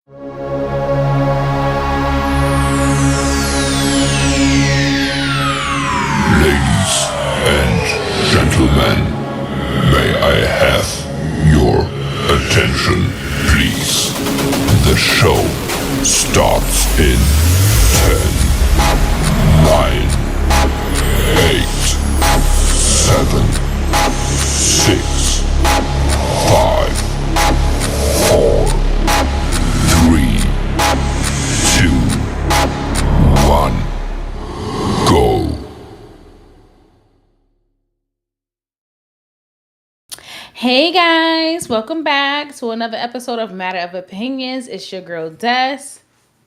Ladies and gentlemen, may I have your attention, please? The show starts in 10, 9, 8, 7, 6, 5, 4, 3, 2, 1, go. Hey guys, welcome back to another episode of Matter of Opinions. It's your girl Des.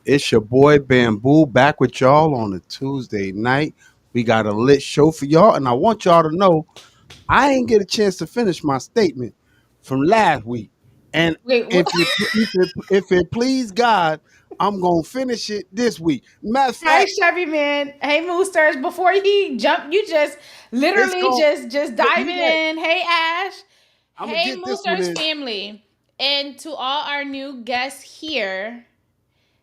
It's your boy Bamboo back with y'all on a Tuesday night. We got a lit show for y'all, and I want y'all to know I ain't get a chance to finish my statement from last week. And Wait, if it please God, I'm gonna finish it this week. Matter of hi fact, Chevy man. Hey Moosters. Before he jumped, you just it's literally going just diving you right. in. Hey Ash. I'm gonna Hey get this one Moosters in. family. And to all our new guests here,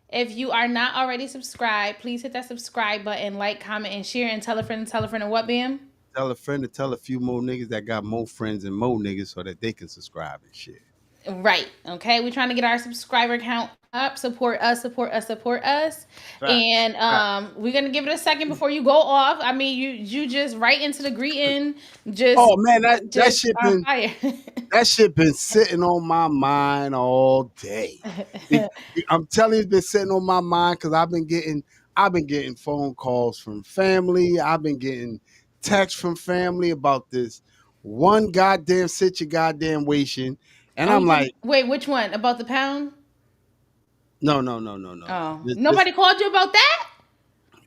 if you are not already subscribed, please hit that subscribe button, like, comment, and share, and tell a friend and tell a friend. And what, Bam? Tell a friend to tell a few more niggas that got more friends and more niggas so that they can subscribe and shit. Right. Okay. We're trying to get our subscriber count up. Support us, support us, support us. Facts. And we're gonna give it a second before you go off. I mean, you just right into the greeting, just Oh man, that just shit on been fire. that shit been sitting on my mind all day. I'm telling you, it's been sitting on my mind because I've been getting phone calls from family. I've been getting texts from family about this one goddamn situation, and Oh, I'm you did. like, Wait, which one? About the pound? no, no, no, no, no. Oh, This nobody called you about that?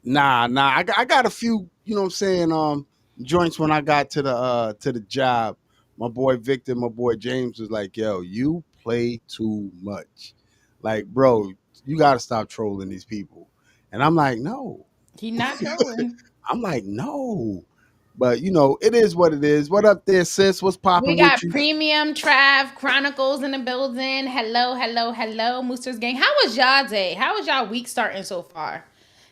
nah. I got a few, you know what I'm saying, joints when I got to the job. My boy Victor, my boy James was like, yo, you play too much. Like, bro, you gotta stop trolling these people. And I'm like, no. He not trolling. I'm like, no. But you know, it is what it is. What up there, sis? What's We popping with got you? Premium Trav Chronicles in the building. Hello, hello, hello, Moosters gang. How was y'all day? How was y'all week starting so far?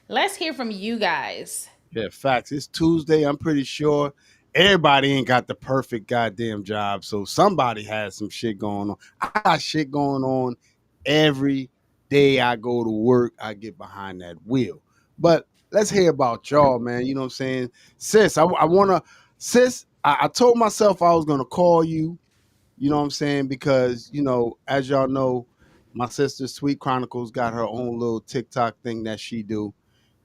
Let's hear from you guys. Yeah, facts. It's Tuesday. I'm pretty sure everybody ain't got the perfect goddamn job. So somebody has some shit going on. I got shit going on every day I go to work. I get behind that wheel. But let's hear about y'all, man. You know what I'm saying? Sis, I want to, sis, I told myself I was going to call you, you know what I'm saying? Because, you know, as y'all know, my sister Sweet Chronicles got her own little TikTok thing that she do.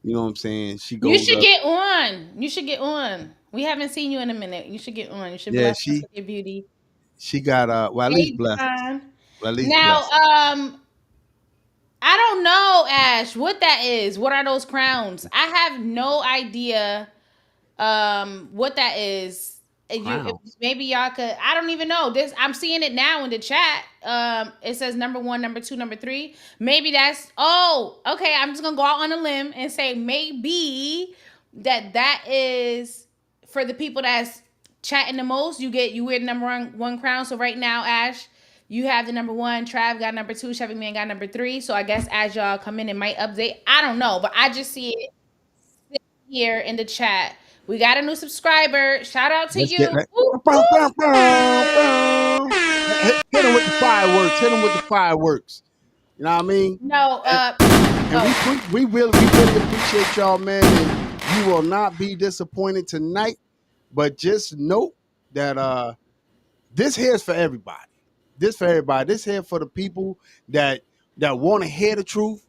You know what I'm saying? She You goes should up. get on. You should get on. We haven't seen you in a minute. You should get on. You should Yeah, bless us she with your beauty. she got well at least Hey, blessed. John. Well, at least Now, blessed. I don't know, Ash, what that is. What are those crowns? I have no idea what that is. If Crown. maybe y'all could, I don't even know this. I'm seeing it now in the chat. It says number one, number two, number three. Maybe that's, oh, okay, I'm just gonna go out on a limb and say maybe that is for the people that's chatting the most. You wear the number one crown. So right now, Ash, you have the number one, Trav got number two, Chevy Man got number three. So I guess as y'all come in, it might update. I don't know, but I just see it here in the chat. We got a new subscriber. Shout out to Let's get you. that. Woo, Bow, bow, bow, bow. woo. Hit him with the fireworks. Hit him with the fireworks. You know what I mean? No, And, and oh, we really appreciate y'all, man. And you will not be disappointed tonight. But just note that this here is for everybody. This for everybody. This here for the people that want to hear the truth,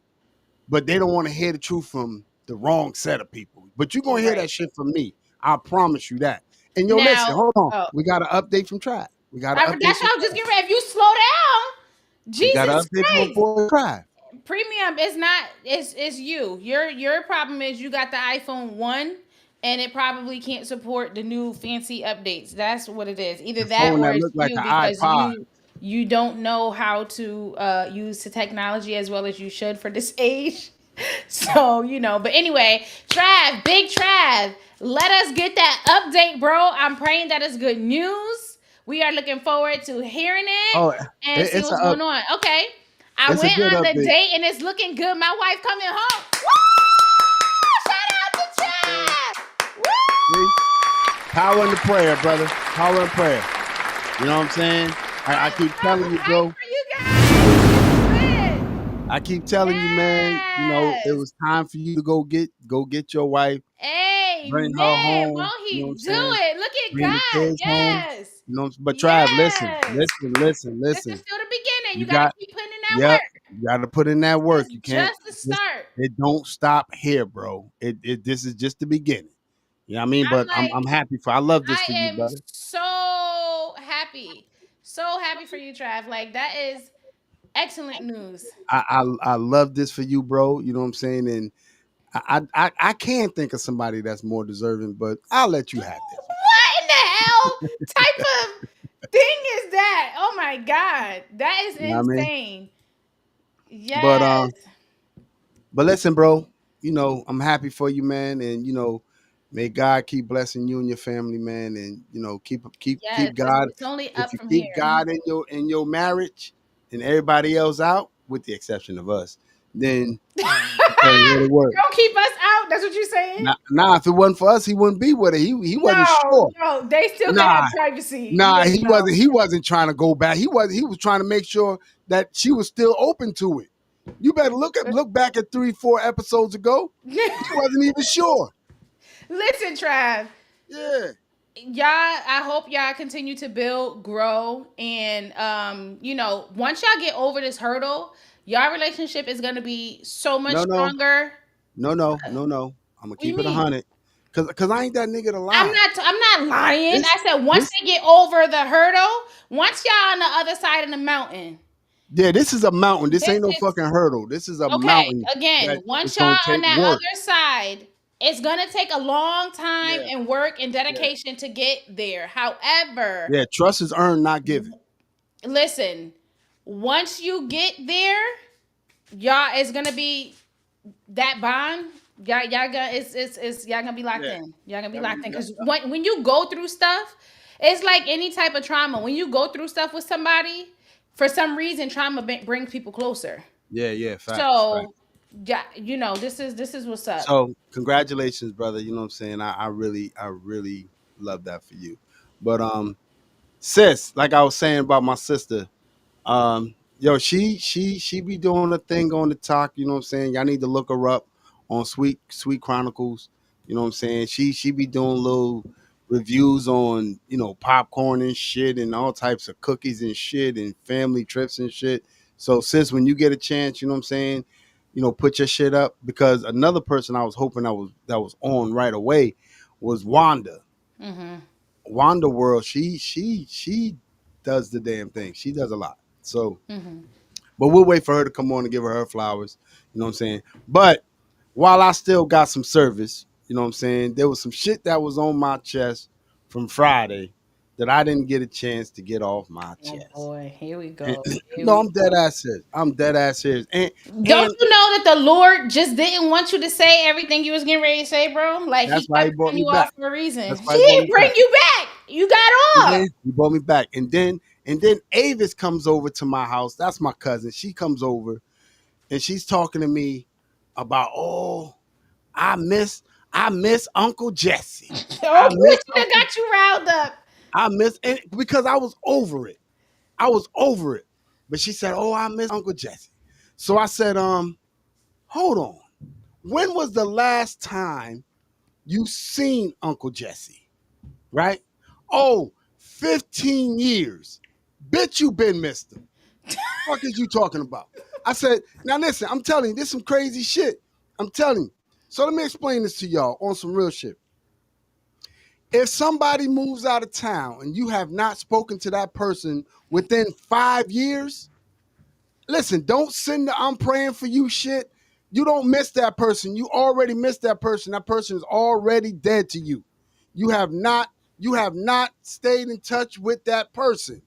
but they don't want to hear the truth from the wrong set of people. But you're gonna hear right. that shit from me. I promise you that. And yo, listen, Now, hold on. oh, We got an update from Tribe. We got an update that's from what I was just Tribe. getting ready. If you slow down, We got an Jesus update from my Christ. boy Tribe. Premium is not, it's you. Your problem is you got the iPhone 1 and it probably can't support the new fancy updates. That's what it is. Either The that phone or that it's looked like you an because iPod. you don't know how to use the technology as well as you should for this age. So, but anyway, Trav, big Trav, let us get that update, bro. I'm praying that it's good news. We are looking forward to hearing it Oh, and seeing it's what's a going on. Okay. I It's a went good on the update. date and it's looking good. My wife coming home. Woo! Shout out to Okay. Chad. See? Woo! Power in the prayer, brother. Power in prayer. You know what I'm saying? I keep telling I'm you, hyped bro. for you guys. I keep telling you, man. You know, it Yes. was time for you to go get your wife, bring her Amen. home. Won't You know what he I'm do saying? it? Look at Bring the God. kids home. Yes. You know, but Trav, listen, Yes. listen, listen, This is listen. still the beginning. You You got to got, keep putting in that yep, work. you got to put in that This work. is You can't. just the This, start. it don't stop here, bro. This is just the beginning. You know what I mean? I'm But I'm like, I'm happy for. I love this I for you, am brother. so happy. So happy for you, Trav. Like, that is excellent news. I love this for you, bro. You know what I'm saying? And I can think of somebody that's more deserving, but I'll let you have this. What in the hell type of thing is that? Oh my God. That is You know what I mean? insane. But Yes. listen, bro. You know I'm happy for you, man, and may God keep blessing you and your family, man, and Yes. keep God. It's only If up you from keep here. God in your marriage and everybody else out, with the exception of us, then you tell you what it work. Don't keep us out. That's what you're saying? Nah, if it wasn't for us, he wouldn't be with her. He wasn't No, sure. no. They still can Nah, have privacy. nah, Yeah, no. he wasn't trying to go back. He was trying to make sure that she was still open to it. You better look back at 3-4 episodes ago. He wasn't even sure. Listen, Trav. Yeah. Y'all, I hope y'all continue to build, grow, and once y'all get over this hurdle, y'all relationship is gonna be so much No, no, stronger. no. I'm gonna What do you keep it mean? 100. Cause I ain't that nigga to I'm lie. not. I'm not lying. This I said once this they get over the hurdle, once y'all on the other side of the mountain, yeah, this is a mountain. This this ain't no is fucking hurdle. This is a okay. mountain Again, that once it's y'all gonna on take that work. other side, it's gonna take a long time Yeah, and work and yeah. dedication to get there. However, Yeah, trust is earned, not given. listen, once you get there, y'all, it's gonna be that bond. Y'all gonna it's y'all gonna be locked Yeah. in. Y'all gonna be Yep, locked in yep, because yep. when you go through stuff, it's like any type of trauma. When you go through stuff with somebody, for some reason, trauma brings people closer. Yeah, yeah, facts, facts. So, yeah, this is what's up. So congratulations, brother. You know what I'm saying? I really love that for you. But sis, like I was saying about my sister, yo, she be doing a thing on the talk, you know what I'm saying? Y'all need to look her up on Sweet Chronicles. You know what I'm saying? She be doing little reviews on, popcorn and shit and all types of cookies and shit and family trips and shit. So sis, when you get a chance, you know what I'm saying, put your shit up because another person I was hoping that was on right away was Wanda. Hmm. Wanda World, she does the damn thing. She does a lot. So Hmm. but we'll wait for her to come on and give her flowers. You know what I'm saying? But while I still got some service, you know what I'm saying? There was some shit that was on my chest from Friday that I didn't get a chance to get off my Oh chest. boy, here we And, go. Here no, we I'm dead go. ass serious. I'm dead ass serious. Don't And you know that the Lord just didn't want you to say everything you was getting ready to say, bro? Like that's he why he kept brought cutting me you back. off for a reason. That's He why he brought me didn't bring back. you back. You got And off. then he brought me back. And then Avis comes over to my house. That's my cousin. She comes over and she's talking to me about, oh, I miss I miss Uncle Jesse. Oh, I miss look, that Uncle got you riled up. I miss and because I was over it. I was over it. But she said, "Oh, I miss Uncle Jesse." So I said, hold on. When was the last time you seen Uncle Jesse?" Right? Oh, 15 years. Bitch, you been missed him. Fuck is you talking about? I said, now listen, I'm telling you, this some crazy shit. I'm telling you. So let me explain this to y'all on some real shit. If somebody moves out of town and you have not spoken to that person within 5 years, listen, don't send the I'm praying for you shit. You don't miss that person. You already missed that person. That person is already dead to you. You have not you have not stayed in touch with that person.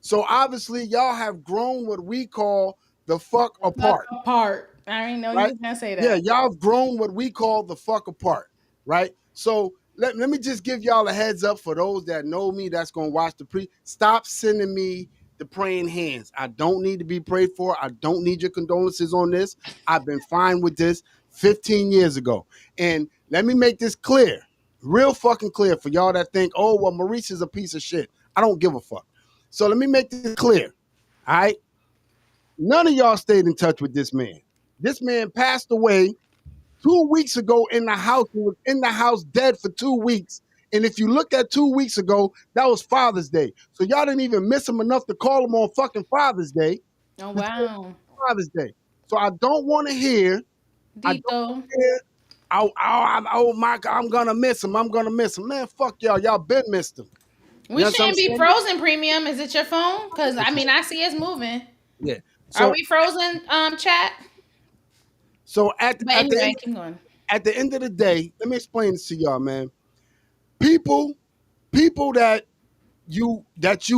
So obviously y'all have grown what we call the fuck Fuck apart, apart. I didn't know you right? was gonna say Yeah, that. y'all have grown what we call the fuck apart, right? So let me just give y'all a heads up for those that know me that's gonna watch the pre. Stop sending me the praying hands. I don't need to be prayed for. I don't need your condolences on this. I've been fine with this 15 years ago. And let me make this clear, real fucking clear for y'all that think, oh, well, Maurice is a piece of shit. I don't give a fuck. So let me make this clear. All right. None of y'all stayed in touch with this man. This man passed away 2 weeks ago in the house. He was in the house dead for 2 weeks. And if you look at 2 weeks ago, that was Father's Day. So y'all didn't even miss him enough to call him on fucking Father's Day. Oh wow. Father's Day. So I don't want to hear. I Deep don't though. hear. Oh my God, I'm gonna miss him. I'm gonna miss him. Man, fuck y'all. Y'all been missed him. You We know what I'm shouldn't be saying? frozen premium. Is it your phone? Because I mean I see it's moving. Yeah. Are So we frozen, chat? so at But at the anyway, end keep going. at the end of the day, let me explain this to y'all, man. People people that you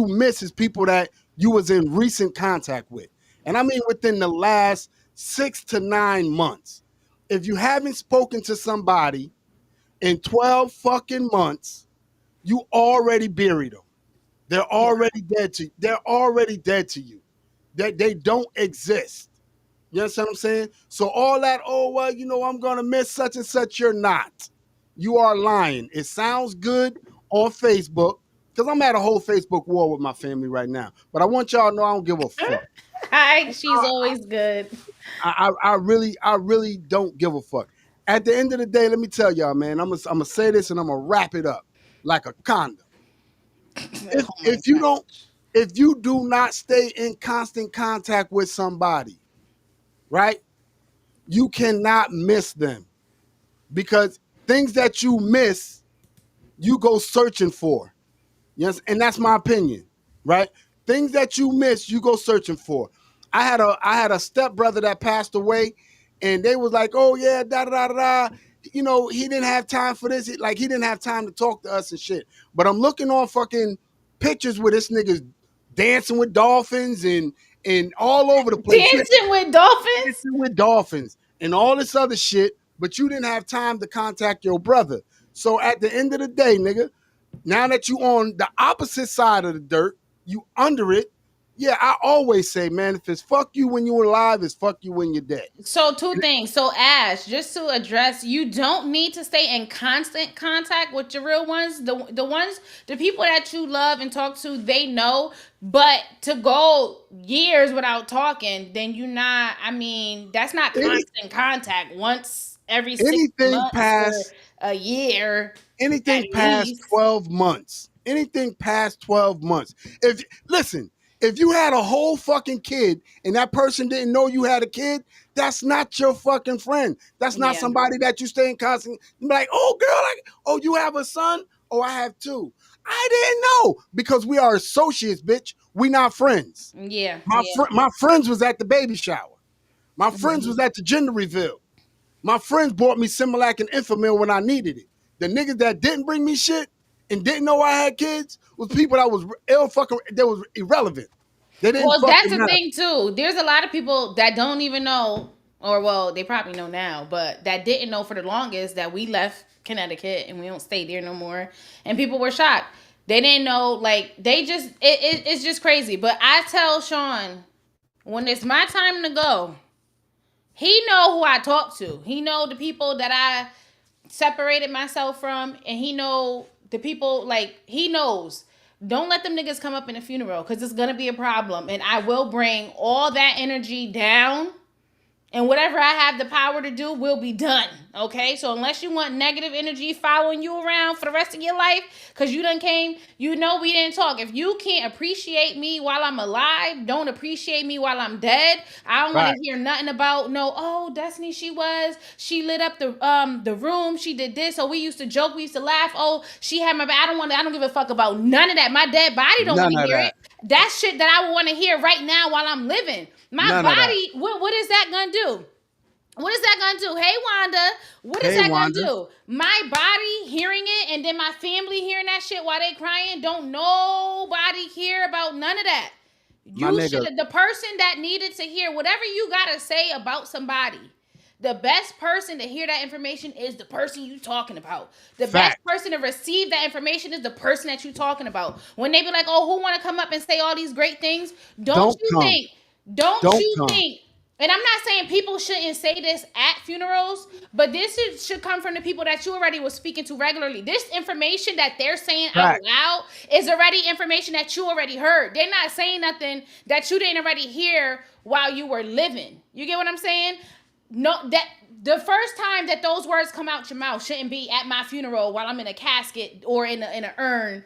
miss is people that you was in recent contact with. And I mean within the last 6 to 9 months. If you haven't spoken to somebody in 12 fucking months, you already buried them. They're Yeah. already dead to you. They're already dead to you. They don't exist. You understand what I'm saying? So all that, oh well, I'm gonna miss such and such, you're not. You are lying. It sounds good on Facebook, because I'm at a whole Facebook war with my family right now. But I want y'all to know I don't give a fuck. Hi, she's always good. I really don't give a fuck. At the end of the day, let me tell y'all, man, I'm gonna say this and I'm gonna wrap it up like a condom. If Oh my if you god. don't, if you do not stay in constant contact with somebody, right? You cannot miss them, because things that you miss, you go searching for. Yes, and that's my opinion, right? Things that you miss, you go searching for. I had a stepbrother that passed away, and they was like, "Oh yeah, da da da da." He didn't have time for this. He didn't have time to talk to us and shit. But I'm looking on fucking pictures where this nigga's dancing with dolphins and all over the place. Dancing with dolphins? Dancing with dolphins and all this other shit, but you didn't have time to contact your brother. So at the end of the day, nigga, now that you on the opposite side of the dirt, you under it. Yeah, I always say, man, if it's fuck you when you're alive, it's fuck you when you're dead. So two things. So Ash, just to address, you don't need to stay in constant contact with your real ones. The people that you love and talk to, they know. But to go years without talking, then you not. I mean, that's not Any, constant contact. Once every six anything months or past a year, at anything past least. 12 months. Anything past 12 months. If listen, if you had a whole fucking kid and that person didn't know you had a kid, that's not your fucking friend. That's not Yeah, somebody that you stay in constant. You be like, oh girl, oh, you have a son? Oh, I have two. I didn't know, because we are associates, bitch. We not friends. yeah, My yeah. my friends was at the baby shower. My friends Mhm. was at the gender reveal. My friends bought me Similac and Infamil when I needed it. The niggas that didn't bring me shit and didn't know I had kids was people that was ill fucking, that was irrelevant. They didn't Well, that's fucking the matter. thing too. There's a lot of people that don't even know, or well, they probably know now, but that didn't know for the longest that we left Connecticut and we don't stay there no more. And people were shocked. They didn't know, like they just it's just crazy. But I tell Sean, when it's my time to go, he know who I talk to. He know the people that I separated myself from, and he know the people, like he knows. Don't let them niggas come up in a funeral, because it's gonna be a problem, and I will bring all that energy down, and whatever I have the power to do will be done. Okay? So unless you want negative energy following you around for the rest of your life, because you done came, we didn't talk. If you can't appreciate me while I'm alive, don't appreciate me while I'm dead. I don't want to Right. hear nothing about no, oh, Destiny, she lit up the room, she did this, oh, we used to joke, we used to laugh, oh, she had my back. I don't give a fuck about none of that. My dead body don't want None to of hear that. it. That's shit that I would want to hear right now while I'm living. My None of that. body, what is that gonna do? What is that gonna do? Hey Wanda, what is Hey, that gonna Wanda, do? My body hearing it and then my family hearing that shit while they crying, don't nobody care about none of that. my You should nigga. have, the person that needed to hear whatever you gotta say about somebody. The best person to hear that information is the person you talking about. The best Fact. person to receive that information is the person that you talking about. When they be like, "Oh, who want to come up and say all these great things?" Don't Don't you come. think? Don't Don't you come. think? And I'm not saying people shouldn't say this at funerals, but this should come from the people that you already was speaking to regularly. This information that they're saying out Fact. loud is already information that you already heard. They're not saying nothing that you didn't already hear while you were living. You get what I'm saying? No, that the first time that those words come out your mouth shouldn't be at my funeral while I'm in a casket or in an urn,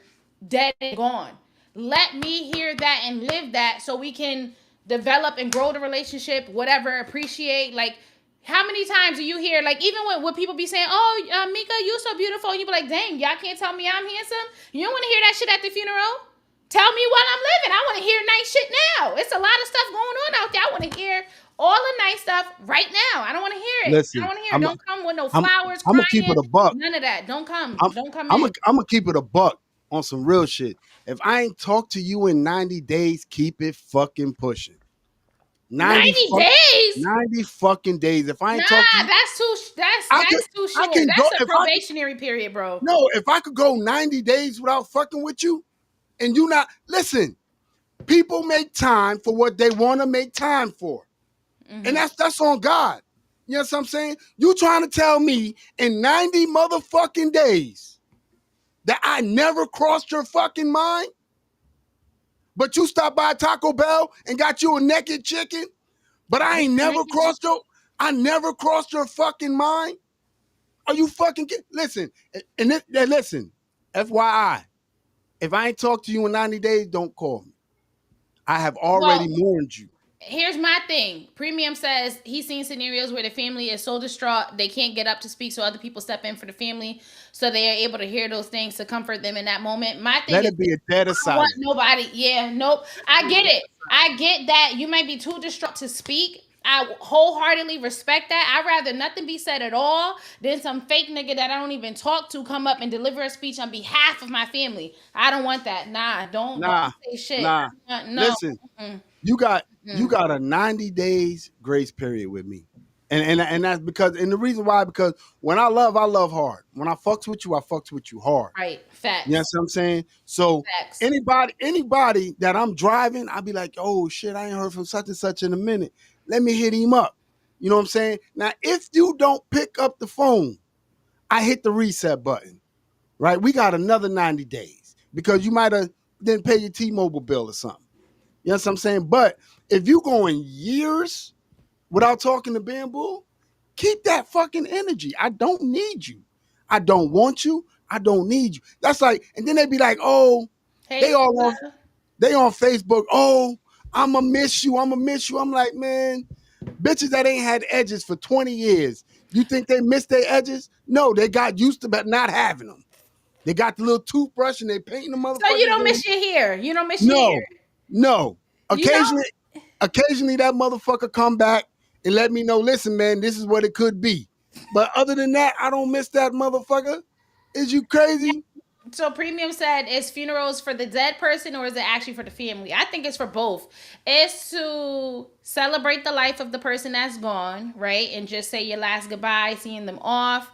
dead and gone. Let me hear that and live that so we can develop and grow the relationship, whatever, appreciate. Like, how many times do you hear, like, even when people be saying, "Oh, Mika, you so beautiful," and you be like, "Dang, y'all can't tell me I'm handsome." You don't want to hear that shit at the funeral. Tell me while I'm living. I want to hear nice shit now. It's a lot of stuff going on out there. I want to hear all the nice stuff right now. I don't want to hear it. I don't Listen, want to hear it. Don't come with no I'm flowers, I'm gonna keep crying. it a buck. None of that. Don't come. I'm Don't come I'm in. gonna I'm gonna keep it a buck on some real shit. If I ain't talked to you in 90 days, keep it fucking pushing. 90 90 fuck days? 90 fucking days. If I Nah, ain't talked to you, that's too. I can That's too I short. can go That's a if I could probationary period, bro. no, if I could go 90 days without fucking with you and you not listen, people make time for what they want to make time for. And that's on God. You know what I'm saying? You trying to tell me in 90 motherfucking days that I never crossed your fucking mind? But you stopped by Taco Bell and got you a naked chicken? But I never crossed your fucking mind? Are you fucking listen, listen, FYI, if I ain't talked to you in 90 days, don't call me. I have already Well, mourned you. here's my thing. Premium says he's seen scenarios where the family is so distraught they can't get up to speak, so other people step in for the family, so they are able to hear those things to comfort them in that moment. My thing Let is, it be a dead of I don't want silence. nobody. Yeah, nope. I get it. I get that you might be too distraught to speak. I wholeheartedly respect that. I'd rather nothing be said at all than some fake nigga that I don't even talk to come up and deliver a speech on behalf of my family. I don't want that. Nah, don't Nah, say shit. nah. No. Listen, Mm-mm. you got you Mm. got a 90 days grace period with me. And that's because and the reason why because when I love hard. When I fucks with you, I fucks with you hard. Right. You know Facts. what I'm saying? So Facts. anybody that I'm driving, I'll be like, oh shit, I ain't heard from such and such in a minute. Let me hit him up. You know what I'm saying? Now, if you don't pick up the phone, I hit the reset button. Right? We got another 90 days because you might have didn't pay your T-Mobile bill or something. You know what I'm saying? But if you going years without talking to Bamboo, keep that fucking energy. I don't need you. I don't want you. I don't need you. That's like, and then they be like, oh, Hey, they all on Sheila. they on Facebook. Oh, I'ma miss you. I'ma miss you. I'm like, man, bitches that ain't had edges for 20 years. You think they missed their edges? No, they got used to not having them. They got the little toothbrush and they painting the So you motherfuckers don't in. miss your hair. You don't miss your No, hair. no. You know? Occasionally that motherfucker come back and let me know, listen, man, this is what it could be. But other than that, I don't miss that motherfucker. Is you crazy? So Premium said, is funerals for the dead person or is it actually for the family? I think it's for both. It's to celebrate the life of the person that's gone, right? And just say your last goodbye, seeing them off.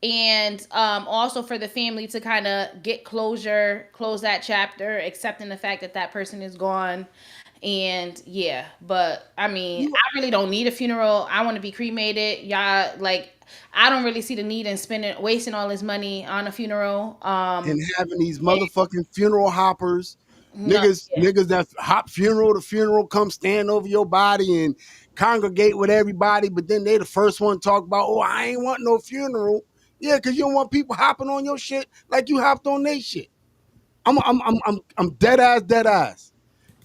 And also for the family to kind of get closure, close that chapter, accepting the fact that that person is gone. And yeah, but I mean, I really don't need a funeral. I want to be cremated. Y'all, like, I don't really see the need in spending, wasting all this money on a funeral. And having these motherfucking funeral hoppers, No, yeah. niggas that hop funeral to funeral, come stand over your body and congregate with everybody, but then they the first one to talk about, oh, I ain't want no funeral. Yeah, because you don't want people hopping on your shit like you hopped on their shit. I'm dead ass, dead ass.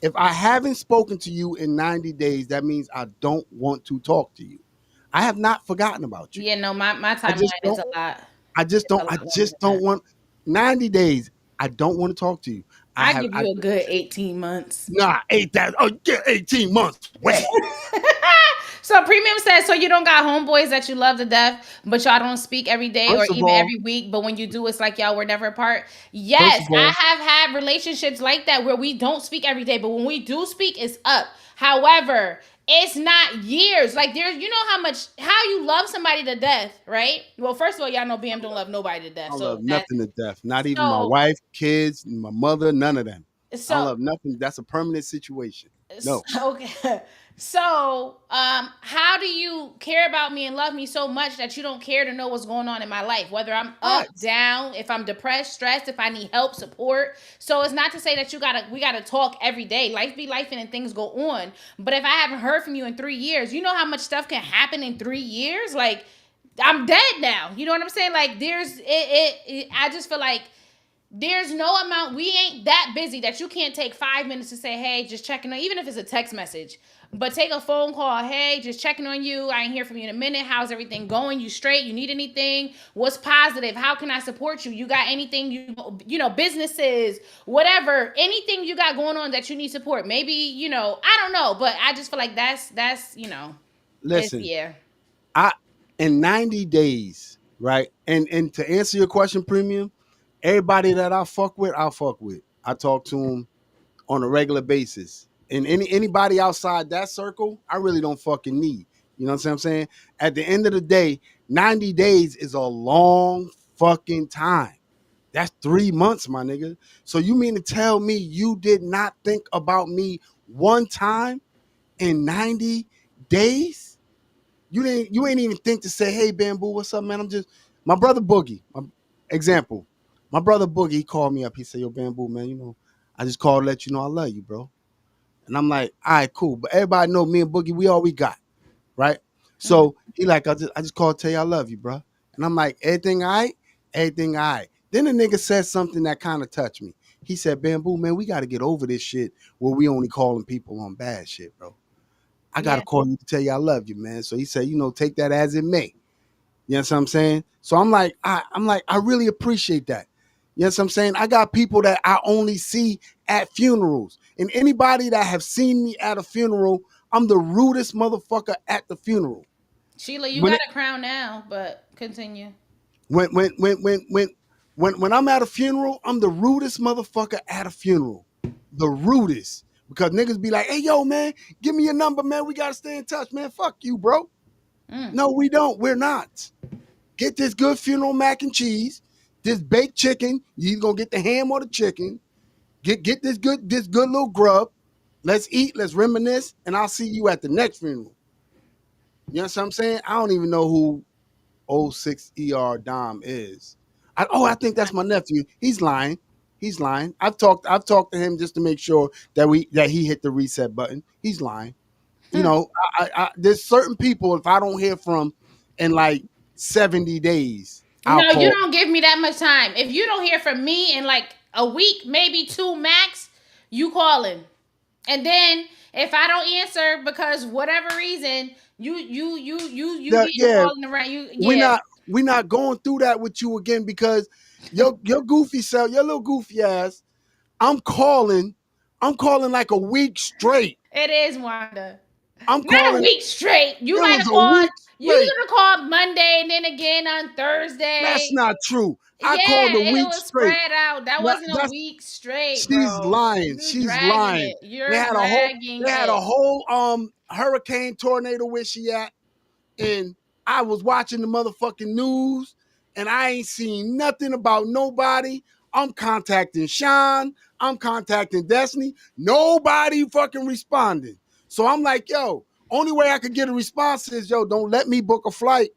If I haven't spoken to you in 90 days, that means I don't want to talk to you. I have not forgotten about you. Yeah, no, my I timeline just is don't a lot. It's a I lot longer just than don't that. want 90 days. I don't want to talk to you. I give you a good 18 months. Nah, ain't that oh yeah, 18 months. Where? So premium says, so you don't got homeboys that you love to death, but y'all don't speak every day or First of even all, every week. But when you do, it's like y'all were never apart. first Yes, of I all, have had relationships like that where we don't speak every day, but when we do speak, it's up. However, it's not years. Like there's, you know how you love somebody to death, right? Well, first of all, y'all know BM don't love nobody to I death, don't so love that nothing to death. Not even my so wife, kids, my mother, none of them. I don't so love nothing. That's a permanent situation. No. Okay. So, how do you care about me and love me so much that you don't care to know what's going on in my life? Whether I'm up, Facts. down, if I'm depressed, stressed, if I need help, support. So it's not to say that we gotta talk every day. Life be life and things go on. But if I haven't heard from you in 3 years, you know how much stuff can happen in 3 years? Like I'm dead now. You know what I'm saying? Like I just feel like there's no amount, we ain't that busy that you can't take 5 minutes to say, hey, just checking on, even if it's a text message, but take a phone call. Hey, just checking on you. I ain't hear from you in a minute. How's everything going? You straight? You need anything? What's positive? How can I support you? You got anything, you know, businesses, whatever, anything you got going on that you need support? Maybe, you know, I don't know, but I just feel like that's you know, it's, Listen, yeah. I in 90 days, right? And to answer your question, premium, everybody that I fuck with, I fuck with. I talk to them on a regular basis. And anybody outside that circle, I really don't fucking need. You know what I'm saying? At the end of the day, 90 days is a long fucking time. That's 3 months, my nigga. So you mean to tell me you did not think about me one time in 90 days? You ain't even think to say, hey, Bamboo, what's up, man? I'm just my brother Boogie. Example. My brother Boogie, he called me up. He said, yo, Bamboo, man, you know, I just called to let you know I love you, bro. And I'm like, all right, cool. But everybody know me and Boogie, we all we got, right? Mhm. So he like, I just called to tell you I love you, bro. And I'm like, everything all right? Everything all right. Then the nigga said something that kind of touched me. He said, Bamboo, man, we got to get over this shit where we only calling people on bad shit, bro. I got to Yeah. call you to tell you I love you, man. So he said, you know, take that as it may. You know what I'm saying? So I'm like, I really appreciate that. You know what I'm saying? I got people that I only see at funerals. And anybody that have seen me at a funeral, I'm the rudest motherfucker at the funeral. Sheila, you When got it, a crown now, but continue. when I'm at a funeral, I'm the rudest motherfucker at a funeral. The rudest. Because niggas be like, hey yo, man, give me your number, man. We gotta stay in touch, man. Fuck you, bro. Mm. No, we don't. We're not. Get this good funeral mac and cheese, this baked chicken. You either gonna get the ham or the chicken. Get this good little grub. Let's eat, let's reminisce, and I'll see you at the next funeral. You know what I'm saying? I don't even know who O6 ER Dom is. I think that's my nephew. He's lying. He's lying. I've talked to him just to make sure that he hit the reset button. He's lying. You Hmm. know, there's certain people if I don't hear from in like 70 days, I'll No, you call. don't give me that much time. If you don't hear from me in like a week, maybe two max, you calling. And then if I don't answer because whatever reason, you getting Yeah, calling around. You we're yeah. not we're not going through that with you again because your goofy self, your little goofy ass, I'm calling, I'm calling like a week straight. It is Wanda. I'm Not a calling. week straight. You It might was have a called. week You straight. could have called Monday and then again on That's Thursday. not true. I Yeah, called a it week was straight. spread out. That Now, wasn't a that's week straight, she's bro. lying. You're She's dragging lying. it. They You're had a whole dragging they had a it. whole hurricane tornado where she at, and I was watching the motherfucking news, and I ain't seen nothing about nobody. I'm contacting Sean. I'm contacting Destiny. Nobody fucking responding. So I'm like, yo, only way I could get a response is, yo, don't let me book a flight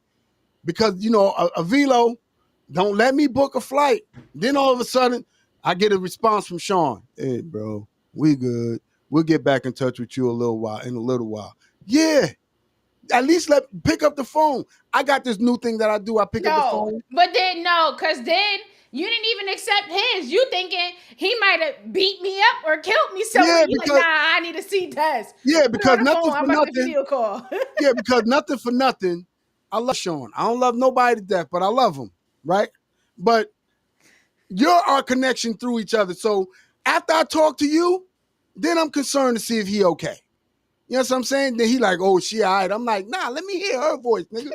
because a velo, don't let me book a flight. Then all of a sudden, I get a response from Sean. Hey, bro, we good. We'll get back in touch with you in a little while. Yeah, at least pick up the phone. I got this new thing that I do. I pick up the No, phone. but then no, because then you didn't even accept his. You thinking he might have beat me up or killed me somewhere. Yeah, You like, nah, because I need to see Tess. yeah, Put her on because the nothing phone. I'm for about to nothing. video call. Yeah, because nothing for nothing. I love Sean. I don't love nobody to death, but I love him, right? But you're our connection through each other. So after I talk to you, then I'm concerned to see if he okay. You know what I'm saying? Then he like, oh, she all right. I'm like, nah, let me hear her voice, nigga.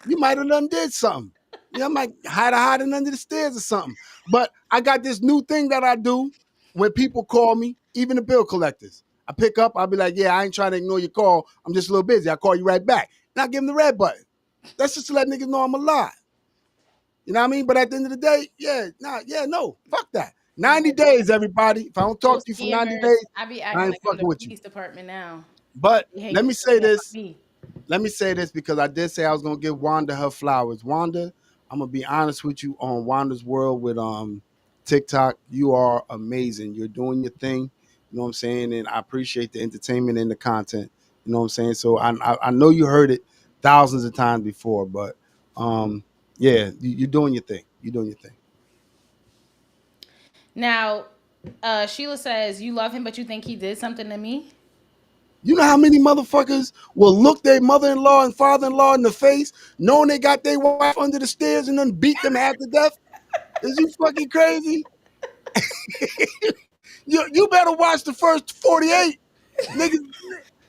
You might have done did something. Yeah, I'm like hiding under the stairs or something. But I got this new thing that I do when people call me, even the bill collectors. I pick up, I'll be like, yeah, I ain't trying to ignore your call. I'm just a little busy. I'll call you right back. And I give them the red button. That's just to let niggas know I'm alive. You know what I mean? But at the end of the day, no, fuck that. 90 days, everybody. If I don't talk Those to you for 90 scammers, days, I be I acting ain't like I'm the fucking with you. police department now. But They let hanging me say up on this. me. Let me say this because I did say I was gonna give Wanda her flowers. Wanda, I'm gonna be honest with you on Wanda's World with TikTok. You are amazing. You're doing your thing. You know what I'm saying? And I appreciate the entertainment and the content. You know what I'm saying? So I know you heard it thousands of times before, but um yeah, you're doing your thing. You're doing your thing. Now, Sheila says you love him, but you think he did something to me. You know how many motherfuckers will look their mother-in-law and father-in-law in the face, knowing they got their wife under the stairs and then beat them half to death? Is you fucking crazy? You better watch the first 48. Niggas,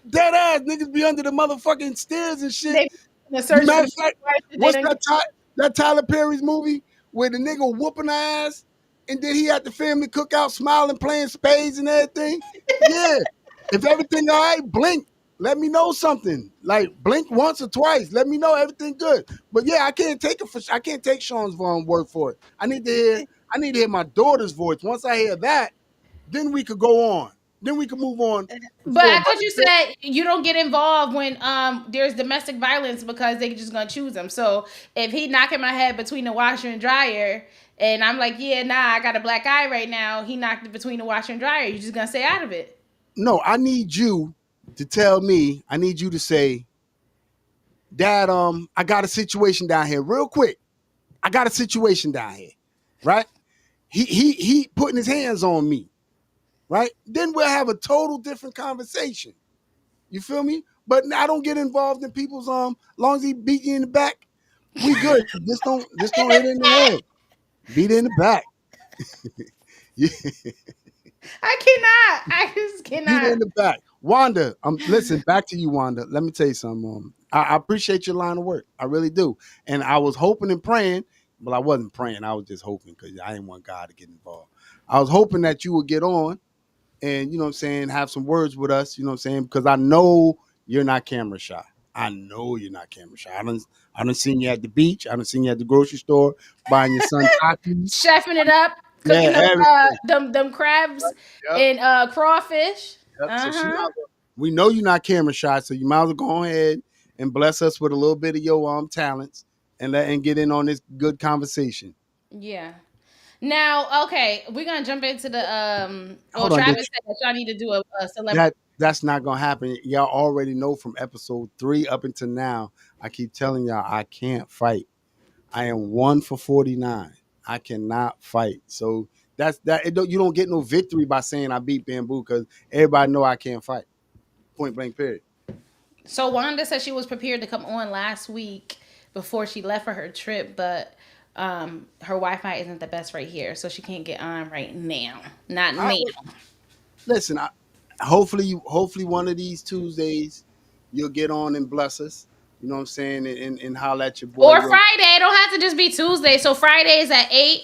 dead ass niggas be under the motherfucking stairs and shit. They in the You search for matter the of fact, wife that they what's don't get. that Tyler Perry's movie where the nigga whooping her ass and then he had the family cookout smiling, playing spades and everything? Yeah. If everything all right, blink. Let me know something. Like blink once or twice. Let me know everything good. But yeah, I can't take Sean's word for it. I need to hear my daughter's voice. Once I hear that, then we could go on. Then we could move on for But sure. I thought you said you don't get involved when there's domestic violence because they just gonna choose him. So if he knocking my head between the washer and dryer, and I'm like, yeah, nah, I got a black eye right now. He knocked it between the washer and dryer. You just gonna stay out of it. No, I need you to tell me. I need you to say, Dad, I got a situation down here, real quick. I got a situation down here, right? He putting his hands on me, right? Then we'll have a total different conversation. You feel me? But I don't get involved in people's long as he beat you in the back, we good. Just don't hit it in the head. Beat it in the back. Yeah, I cannot. I just beat it cannot. in the back. Wanda, listen, back to you, Wanda. Let me tell you something. I appreciate your line of work. I really do. And I was hoping and praying, but I wasn't praying. I was just hoping because I didn't want God to get involved. I was hoping that you would get on and, you know what I'm saying, have some words with us, you know what I'm saying, because I know you're not camera shy. I know you're not camera shy. I done seen you at the beach. I done seen you at the grocery store buying your son tacos. Chefing it up, Yeah, cooking everything. them crabs Yep. and crawfish. Yep. So Uh huh. we know you're not camera shy, so you might as well go ahead and bless us with a little bit of your talents and get in on this good conversation. Yeah. Now, okay, we're gonna jump into the well, Hold on, Travis said that y'all need to do a celebrity. that's not gonna happen. Y'all already know from episode 3 up until now. I keep telling y'all I can't fight. I am 1 for 49. I cannot fight. So that's that. You don't get no victory by saying I beat Bamboo because everybody know I can't fight. Point blank. Period. So Wanda said she was prepared to come on last week before she left for her trip, but her Wi-Fi isn't the best right here, so she can't get on right now. Not I now. listen. Hopefully one of these Tuesdays you'll get on and bless us. You know what I'm saying? And holler at your boy Or real. Friday. It don't have to just be Tuesday. So Friday is at 8,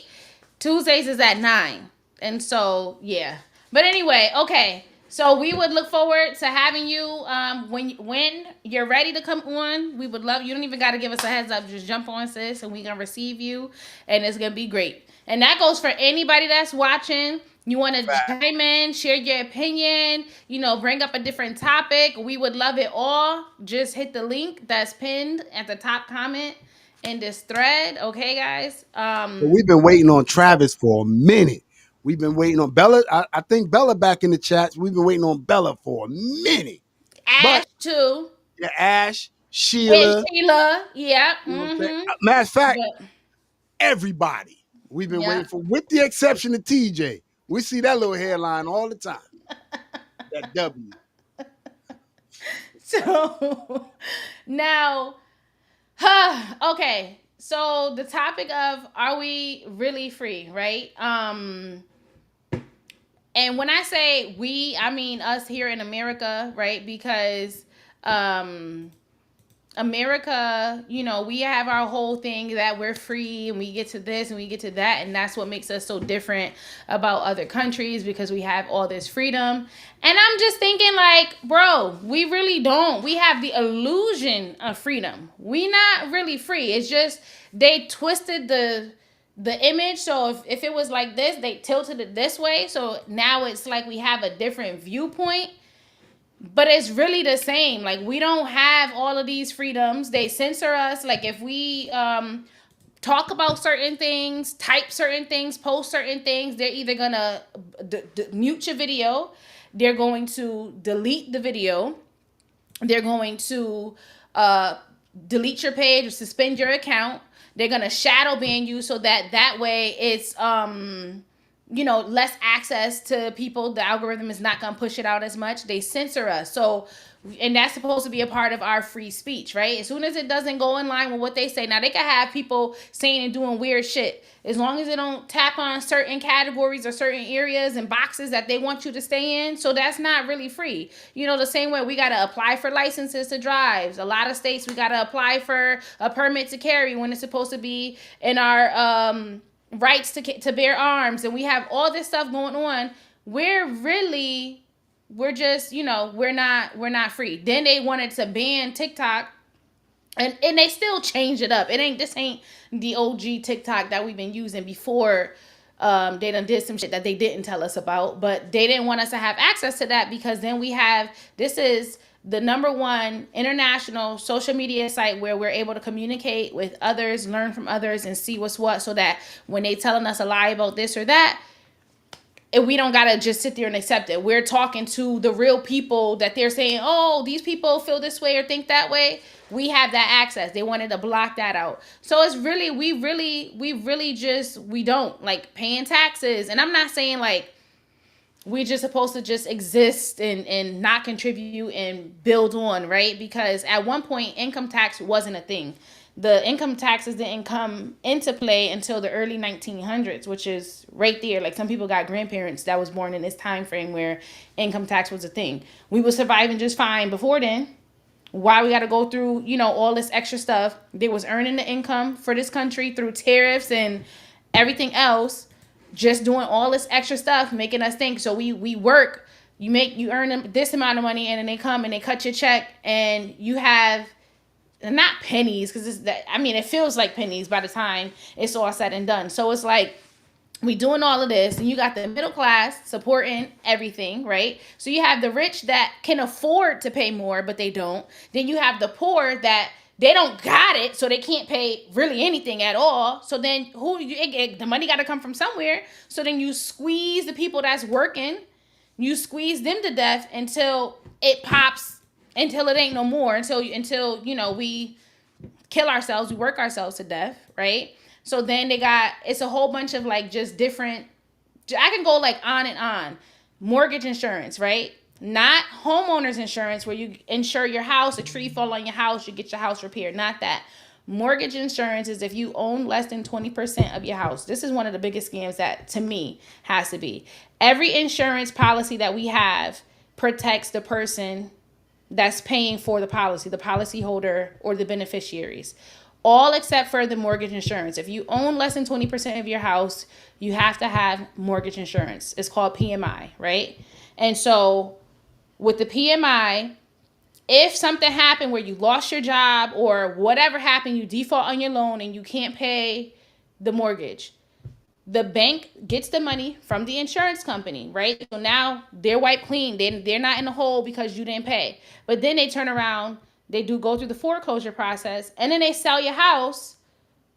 Tuesdays is at 9. And so, yeah. But anyway, okay. So we would look forward to having you when you're ready to come on. We would love you. Don't even got to give us a heads up. Just jump on, sis, and we gonna receive you, and it's gonna be great. And that goes for anybody that's watching. You want to chime in, share your opinion, bring up a different topic. We would love it all. Just hit the link that's pinned at the top comment in this thread. Okay, guys. But we've been waiting on Travis for a minute. We've been waiting on Bella. I think Bella back in the chats. We've been waiting on Bella for a minute. Ash But too. yeah, Ash, And Sheila, Sheila. Yeah. you know what I'm saying? Mm-hmm. Matter of fact, But everybody we've been yeah. waiting for, with the exception of TJ. We see that little hairline all the time. That W. So now, okay. So the topic of are we really free, right? And when I say we, I mean us here in America, right? Because um America, we have our whole thing that we're free and we get to this and we get to that. And that's what makes us so different about other countries because we have all this freedom. And I'm just thinking, like, bro, we really don't. We have the illusion of freedom. We not really free. It's just they twisted the image. So if it was like this, they tilted it this way. So now it's like we have a different viewpoint, but it's really the same. Like, we don't have all of these freedoms. They censor us. Like, if we talk about certain things, type certain things, post certain things, they're either gonna mute your video, they're going to delete the video, they're going to uh delete your page or suspend your account, they're gonna shadow ban you, so that way it's less access to people. The algorithm is not going to push it out as much. They censor us. So, and that's supposed to be a part of our free speech, right? As soon as it doesn't go in line with what they say, now they can have people saying and doing weird shit. As long as they don't tap on certain categories or certain areas and boxes that they want you to stay in. So that's not really free. The same way we got to apply for licenses to drive. A lot of states, we got to apply for a permit to carry when it's supposed to be in our, rights to bear arms, and we have all this stuff going on. We're just, we're not free. Then they wanted to ban TikTok, and they still change it up. This ain't the OG TikTok that we've been using before. They done did some shit that they didn't tell us about, but they didn't want us to have access to that, because then this is the number one international social media site where we're able to communicate with others, learn from others, and see what's what, so that when they telling us a lie about this or that, and we don't gotta just sit there and accept it. We're talking to the real people that they're saying, oh, these people feel this way or think that way. We have that access. They wanted to block that out. So it's really, we don't like paying taxes. And I'm not saying like we just supposed to just exist and not contribute and build on, right? Because at one point, income tax wasn't a thing. The income taxes didn't come into play until the early 1900s, which is right there. Like, some people got grandparents that was born in this time frame where income tax was a thing. We were surviving just fine before then. Why we got to go through, all this extra stuff? They was earning the income for this country through tariffs and everything else, just doing all this extra stuff, making us think. So we work, you earn this amount of money, and then they come and they cut your check, and you have not pennies, because it feels like pennies by the time it's all said and done. So it's like, we doing all of this, and you got the middle class supporting everything, right? So you have the rich that can afford to pay more, but they don't. Then you have the poor that they don't got it, so they can't pay really anything at all. So then the money got to come from somewhere. So then you squeeze the people that's working, you squeeze them to death until it pops, until it ain't no more, until we kill ourselves, we work ourselves to death, right? So then it's a whole bunch of like just different, I can go like on and on. Mortgage insurance, right? Not homeowners insurance where you insure your house, a tree fall on your house, you get your house repaired. Not that. Mortgage insurance is if you own less than 20% of your house. This is one of the biggest scams that, to me, has to be. Every insurance policy that we have protects the person that's paying for the policyholder or the beneficiaries. All except for the mortgage insurance. If you own less than 20% of your house, you have to have mortgage insurance. It's called PMI, right? And so with the PMI, if something happened where you lost your job or whatever happened, you default on your loan and you can't pay the mortgage, the bank gets the money from the insurance company, right? So now they're wiped clean. They're not in the hole because you didn't pay. But then they turn around, they do go through the foreclosure process, and then they sell your house,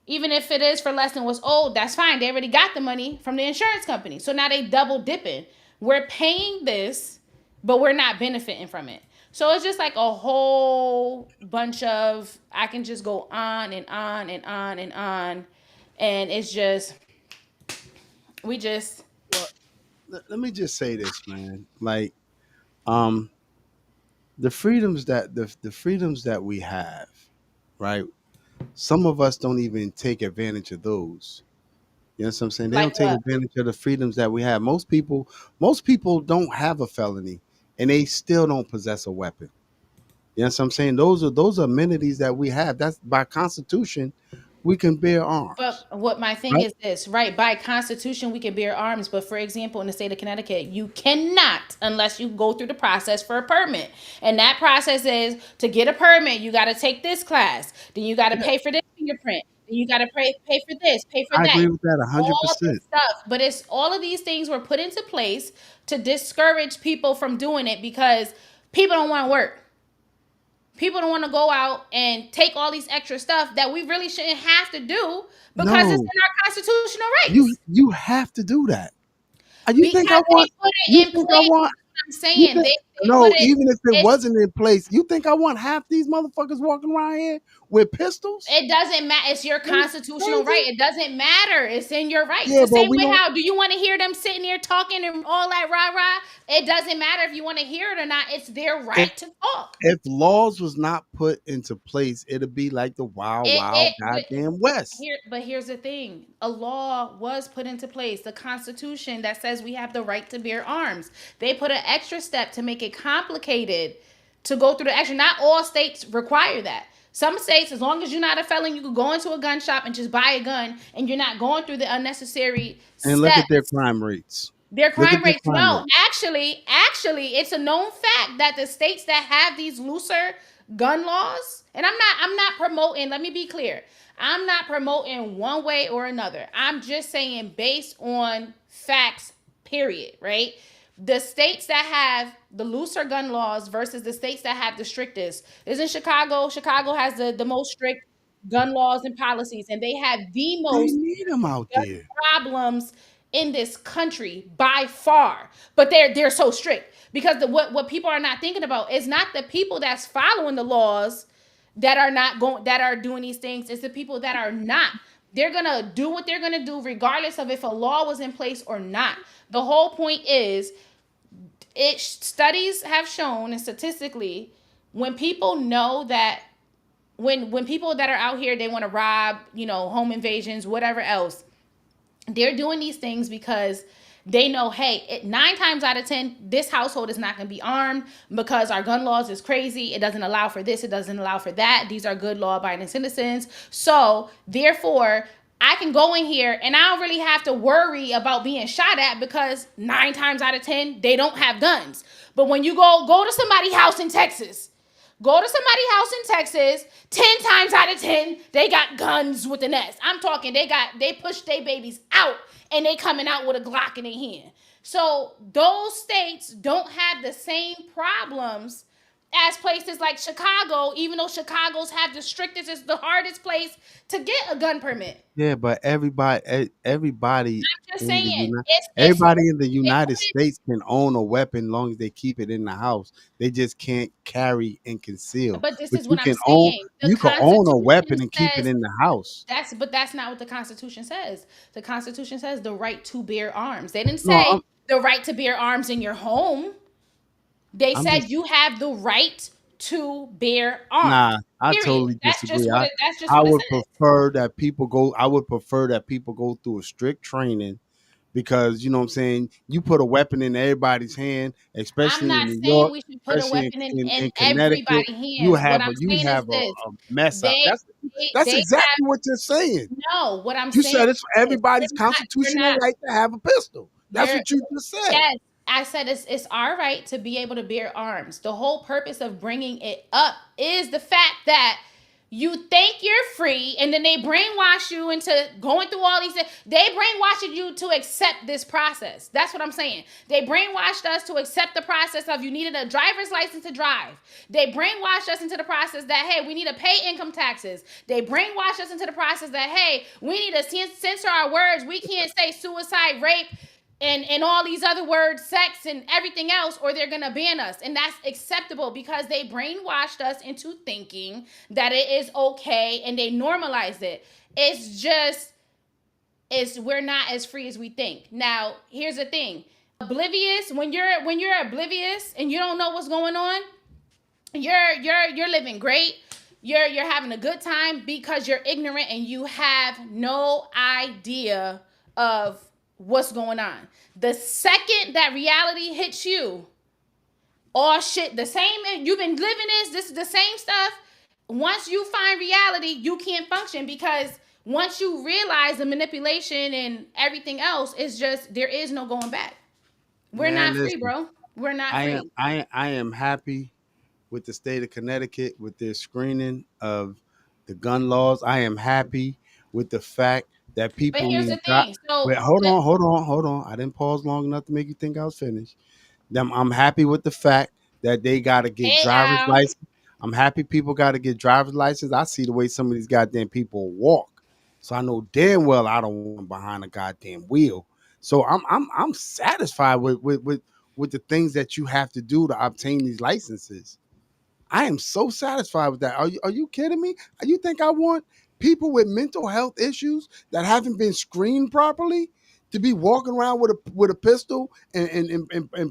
even if it is for less than what's owed. That's fine. They already got the money from the insurance company. So now they double dipping. We're paying this, but we're not benefiting from it. So it's just like a whole bunch of, I can just go on and on and on and on. And it's just, we just, Well, let me just say this, man. Like, um, the freedoms that we have, right? Some of us don't even take advantage of those. You know what I'm saying? They Like don't take what? advantage of the freedoms that we have. Most people don't have a felony and they still don't possess a weapon. You know what I'm saying? Those are amenities that we have. That's by constitution, we can bear But arms. what my thing Right? is this, right? By constitution, we can bear arms. But for example, in the state of Connecticut, you cannot unless you go through the process for a permit. And that process is to get a permit, you got to take this class. Then you got to Yeah, pay for this fingerprint. Then you got to pay for this, pay for I that. agree with that hundred All percent. this stuff. But it's all of these things were put into place to discourage people from doing it because people don't want to work. People don't want to go out and take all these extra stuff that we really shouldn't have to do because it's No, in our constitutional you rights. you have to do that. You think I Because they want? put You it in think I place. want? That's what I'm You saying. think They put no? it. Even if it It's wasn't in place, you think I want half these motherfuckers walking around here with pistols? it doesn't matter. It's your Are you constitutional right. crazy? It doesn't matter. It's in your rights. Yeah, The but same we way don't. how do you want to hear them sitting here talking and all that rah rah? It doesn't matter if you want to hear it or not. It's their If right to talk. if laws was not put into place, it'd be like the wild, wild But goddamn West. here's the thing: a law was put into place, the Constitution that says we have the right to bear arms. They put an extra step to make it complicated to go through the action. Not all states require that. Some states, as long as you're not a felon, you could go into a gun shop and just buy a gun, and you're not going through the unnecessary And look at their steps. crime rates. Their Look crime at their rates. crime No, rate. actually, it's a known fact that the states that have these looser gun laws, and I'm not promoting, let me be clear. I'm not promoting one way or another. I'm just saying based on facts, period, right? The states that have the looser gun laws versus the states that have the strictest. Isn't Chicago? Chicago has the most strict gun laws and policies, and they have the They most need them out gun there. problems in this country by far. But they're so strict because what people are not thinking about is not the people that's following the laws that are not going that are doing these things. It's the people that are not. They're gonna do what they're gonna do regardless of if a law was in place or not. The whole point is it studies have shown and statistically when people know that when people that are out here they want to rob, home invasions, whatever else, they're doing these things because they know, hey, 9 times out of 10, this household is not going to be armed because our gun laws is crazy. It doesn't allow for this. It doesn't allow for that. These are good law abiding citizens. So therefore, I can go in here and I don't really have to worry about being shot at because 9 times out of 10, they don't have guns. But when you go to somebody's house in Texas, go to somebody's house in Texas, 10 times out of 10, they got guns with an S. I'm talking they push their babies out and they coming out with a Glock in their hand. So those states don't have the same problems as places like Chicago, even though Chicago's have the strictest, it's the hardest place to get a gun permit. Yeah, but everybody I'm just in the saying, United it's everybody in the they put United it, States can own a weapon long as they keep it in the house. They just can't carry and conceal. but this But is what I'm saying. The you can own a Constitution weapon and keep it says in the house. that's not what the Constitution says. The Constitution says the right to bear arms. They didn't No, say the right to bear arms in your home. They I'm said just you have the right to bear arms. nah, I Period. totally That's just disagree. what it. That's just I what it would says. prefer that people go I would prefer that people go through a strict training because you know what I'm saying, you put a weapon in everybody's hand, I'm especially in not New saying York, we should put a especially weapon in in Connecticut, everybody's hands. What I'm you saying is have this: a mess up. they That's they exactly what you're saying. have no. What I'm You saying said it's for is everybody's you're constitutional not. right to have a pistol. That's You're what you just said. Yes, I said it's our right to be able to bear arms. The whole purpose of bringing it up is the fact that you think you're free, and then they brainwash you into going through all these. They brainwashed you to accept this process. That's what I'm saying. They brainwashed us to accept the process of you needed a driver's license to drive. They brainwashed us into the process that hey, we need to pay income taxes. They brainwashed us into the process that hey, we need to censor our words. We can't say suicide, rape, and all these other words, sex and everything else, or they're gonna ban us. And that's acceptable because they brainwashed us into thinking that it is okay and they normalized it. It's just it's we're not as free as we think. Now, here's the thing. Oblivious, when you're oblivious and you don't know what's going on, you're living great. You're having a good time because you're ignorant and you have no idea of what's going on. The second that reality hits you, all shit, the same, you've been living this is the same stuff. Once you find reality, you can't function because once you realize the manipulation and everything else, it's just, there is no going back. We're Man, not free, listen, bro. We're not free. I am happy with the state of Connecticut with their screening of the gun laws. I am happy with the fact that But people here's need. the thing. Wait, So hold on. I didn't pause long enough to make you think I was finished. I'm happy with the fact that they got to get hey driver's Al. license. I'm happy people got to get driver's license. I see the way some of these goddamn people walk, so I know damn well I don't want them behind a goddamn wheel. So I'm satisfied with the things that you have to do to obtain these licenses. I am so satisfied with that. Are you kidding me? You think I want people with mental health issues that haven't been screened properly to be walking around with a pistol and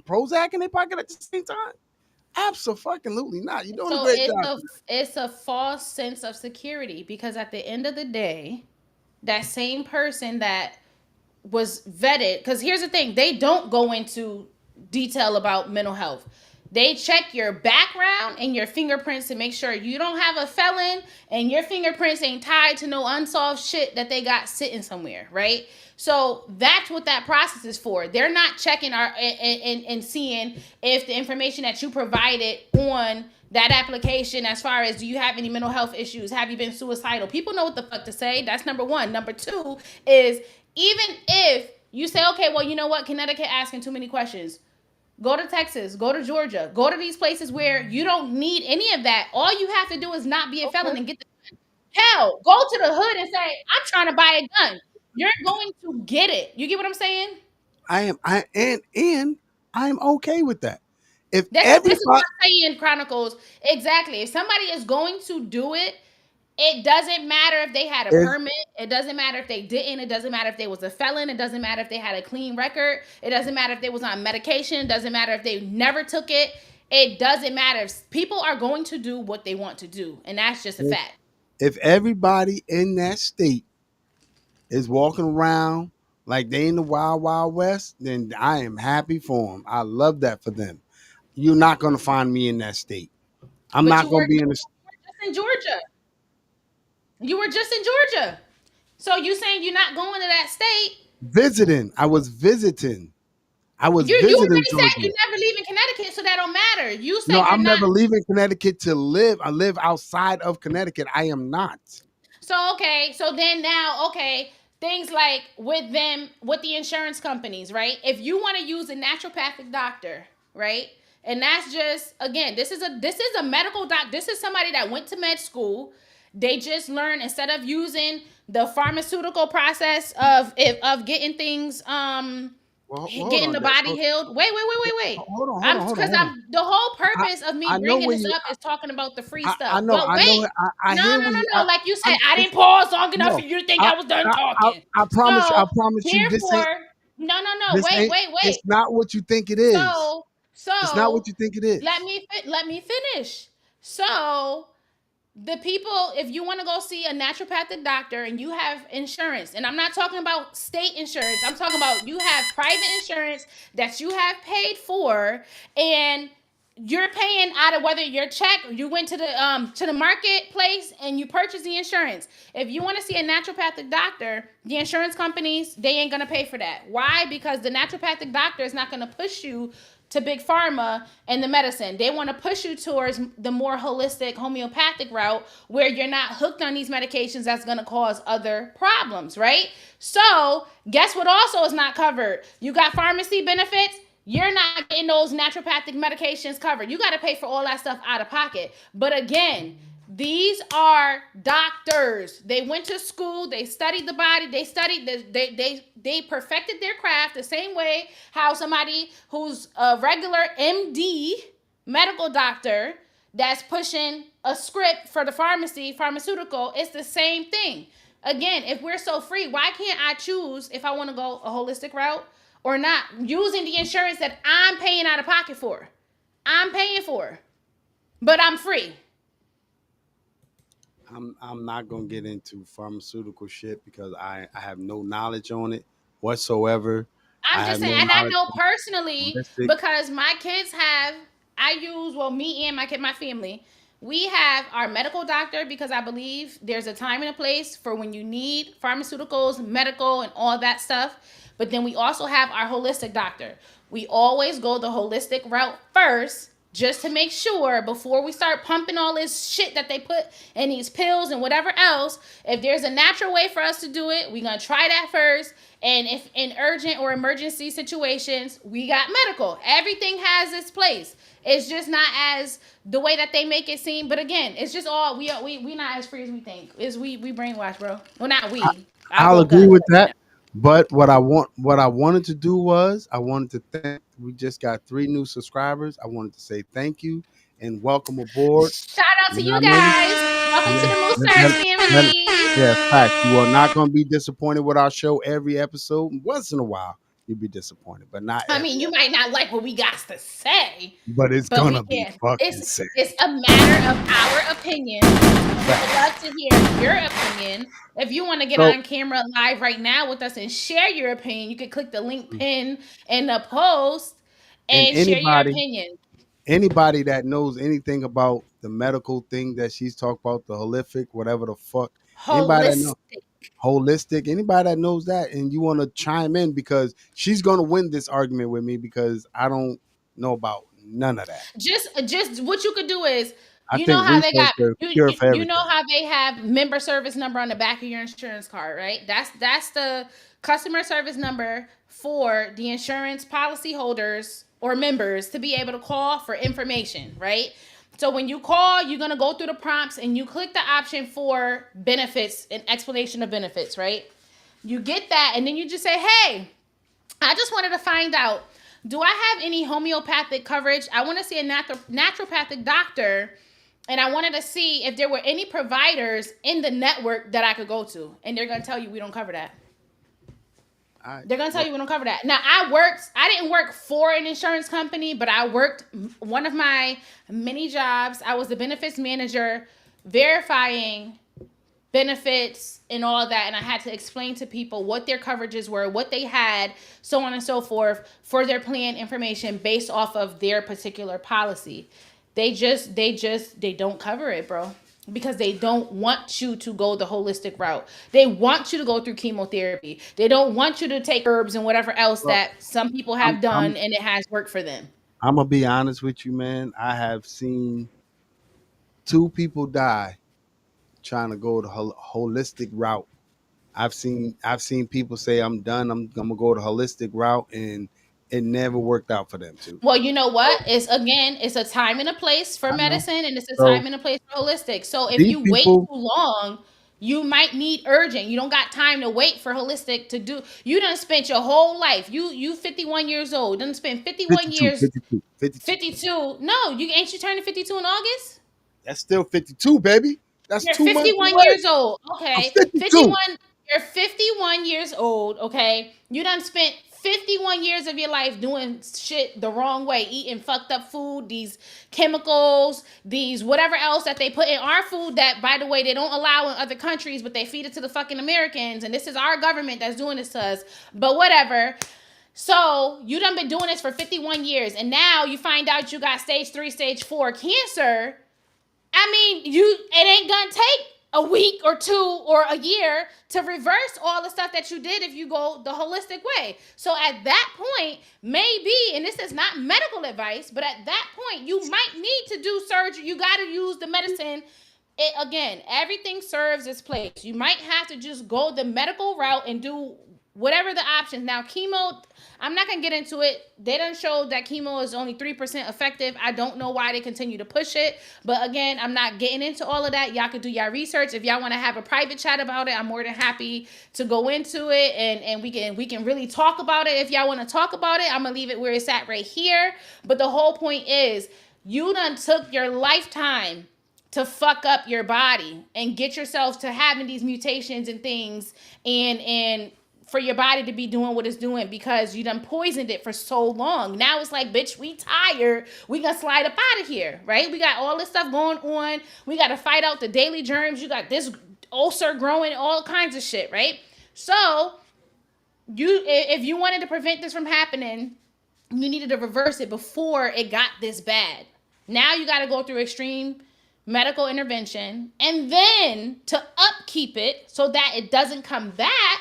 Prozac in their pocket at the same time? Absolutely not. You're doing a So great it's job. a false sense of security because at the end of the day, that same person that was vetted, because here's the thing, they don't go into detail about mental health. They check your background and your fingerprints to make sure you don't have a felon and your fingerprints ain't tied to no unsolved shit that they got sitting somewhere, right? So that's what that process is for. They're not checking our and seeing if the information that you provided on that application, as far as do you have any mental health issues, have you been suicidal, people know what the fuck to say. That's number one. Number two is, even if you say, okay, well, you know what, Connecticut asking too many questions, go to Texas, go to Georgia, go to these places where you don't need any of that. All you have to do is not be a felon Okay. and get the hell. Go to the hood and say, I'm trying to buy a gun. You're going to get it. You get what I'm saying? I am I'm okay with that. If This is what everybody I'm saying, Chronicles. Exactly. If somebody is going to do it, it doesn't matter if they had a is permit. It doesn't matter if they didn't. It doesn't matter if they was a felon. It doesn't matter if they had a clean record. It doesn't matter if they was on medication. It doesn't matter if they never took it. It doesn't matter. People are going to do what they want to do, and that's just a if, fact. if everybody in that state is walking around like they in the wild wild west, then I am happy for them. I love that for them. You're not going to find me in that state. I'm But not going to be in the you were just in Georgia. You were just in Georgia. So you saying you're not going to that state? visiting. I was visiting. I was You visiting already said Georgia. you never leaving Connecticut, so that don't matter. You No, said you're I'm not. never leaving Connecticut to live. I live outside of Connecticut. I am not. So okay, so then now okay, things like with them with the insurance companies, right? If you want to use a naturopathic doctor, right? And that's just, again, this is a medical doc. This is somebody that went to med school. They just learned, instead of using the pharmaceutical process of getting things Well, hold getting on, the Dad. body healed. Wait. I'm, because Hold on. I'm, the whole I, purpose of me I know bringing where this you. up is talking about the free I stuff. know. But I know. wait, I no, hear no, where no, you. no. Like you said, I It's didn't pause long enough no. for you to think I, I was done talking. I promise. I So promise you. therefore, no. This Wait, ain't. wait, wait. It's not what you think it is. So It's not what so you think it is. let me finish. So the people, if you want to go see a naturopathic doctor and you have insurance, and I'm not talking about state insurance, I'm talking about you have private insurance that you have paid for, and you're paying out of whether your check, you went to the marketplace and you purchased the insurance. If you want to see a naturopathic doctor, the insurance companies, they ain't gonna pay for that. Why? Because the naturopathic doctor is not gonna push you to big pharma and the medicine. They want to push you towards the more holistic homeopathic route where you're not hooked on these medications that's going to cause other problems, right? So, guess what also is not covered? You got pharmacy benefits. You're not getting those naturopathic medications covered. You got to pay for all that stuff out of pocket. But again, these are doctors. They went to school. They studied the body. They studied. They perfected their craft the same way how somebody who's a regular MD medical doctor that's pushing a script for the pharmaceutical. It's the same thing. Again, if we're so free, why can't I choose if I want to go a holistic route or not, using the insurance that I'm paying out of pocket for? I'm paying for, but I'm free. I'm not gonna get into pharmaceutical shit because I have no knowledge on it. whatsoever. I'm I just have saying, no and I knowledge know of personally holistic. because my kids have. I use well, me and my family. We have our medical doctor because I believe there's a time and a place for when you need pharmaceuticals, medical, and all that stuff. But then we also have our holistic doctor. We always go the holistic route first just to make sure before we start pumping all this shit that they put in these pills and whatever else, if there's a natural way for us to do it, we're gonna try that first. And if in urgent or emergency situations, we got medical. Everything has its place. It's just not as the way that they make it seem. But again, it's just all we not as free as we think. Is we brainwashed, bro. Well, not we. I'll I'll go agree guns. with that. But what I wanted to do was I wanted to thank. We just got 3 new subscribers. I wanted to say thank you and welcome aboard. Shout out You to know you what I mean? guys. Welcome to Yeah, the Moose let- Search let- let- family. yeah, fact. You are not going to be disappointed with our show every episode. Once in a while, you'll be disappointed, but not I mean, every you episode. might not like what we got to say, But it's but gonna we be can. fucking It's sick. it's a matter of our opinions, and we would Facts. love to hear your opinion. If you want to get So, on camera live right now with us and share your opinion, you can click the link pin in the post and and share your opinion. anybody that knows anything about the medical thing that she's talked about, the holistic, whatever the fuck, anybody that knows Holistic. holistic, anybody that knows that, and you want to chime in because she's gonna win this argument with me because I don't know about none of that. Just what you could do is I you know think how they research got is cure for you know everything. how they have member service number on the back of your insurance card, right? That's the customer service number for the insurance policy holders or members to be able to call for information, right? So when you call, you're gonna go through the prompts and you click the option for benefits and explanation of benefits, right? You get that, and then you just say, "Hey, I just wanted to find out, do I have any homeopathic coverage? I want to see a naturopathic doctor, and I wanted to see if there were any providers in the network that I could go to." And they're going to tell you we don't cover that. I They're going to tell well, you we don't cover that. Now, I didn't work for an insurance company, but I worked one of my many jobs. I was the benefits manager verifying benefits and all that, and I had to explain to people what their coverages were, what they had, so on and so forth for their plan information based off of their particular policy. They don't cover it, bro, because they don't want you to go the holistic route. They want you to go through chemotherapy. They don't want you to take herbs and whatever else well, that some people I'm have done I'm and it has worked for them. I'm gonna be honest with you, man. I have seen 2 people die trying to go the holistic route. I've seen people say I'm done. I'm gonna go the holistic route, and it never worked out for them too. Well, you know So what? It's a time and a place for I know. medicine, and it's a So time and a place for holistic. So if these you wait people, too long, you might need urgent. You don't got time to wait for holistic to do. You done spent your whole life. You 51 years old. Done spent 51 52, years. 52, 52. 52. No, you ain't you turning 52 in August? That's still 52, baby. That's You're 2 months 51 away. years old. I'm Okay. 52. 51 You're 51 years old, okay? You done spent 51 years of your life doing shit the wrong way, eating fucked up food, these chemicals, these whatever else that they put in our food that, by the way, they don't allow in other countries, but they feed it to the fucking Americans, and this is our government that's doing this to us. But whatever. So you done been doing this for 51 years, and now you find out you got stage 3, stage 4 cancer. I mean, it ain't gonna take a week or 2 or a year to reverse all the stuff that you did if you go the holistic way. So at that point, maybe, and this is not medical advice, but at that point, you might need to do surgery. You got to use the medicine. Again, everything serves its place. You might have to just go the medical route and do whatever the options. Now, chemo, I'm not gonna get into it. They done showed that chemo is only 3% effective. I don't know why they continue to push it, but again, I'm not getting into all of that. Y'all could do y'all research. If y'all want to have a private chat about it, I'm more than happy to go into it, and we can really talk about it. If y'all want to talk about it, I'm gonna leave it where it's at right here. But the whole point is, you done took your lifetime to fuck up your body and get yourself to having these mutations and things, and for your body to be doing what it's doing because you done poisoned it for so long. Now it's like, bitch, we tired. We gonna slide up out of here, right? We got all this stuff going on. We got to fight out the daily germs. You got this ulcer growing, all kinds of shit, right? So If you wanted to prevent this from happening, you needed to reverse it before it got this bad. Now you got to go through extreme medical intervention, and then to upkeep it so that it doesn't come back,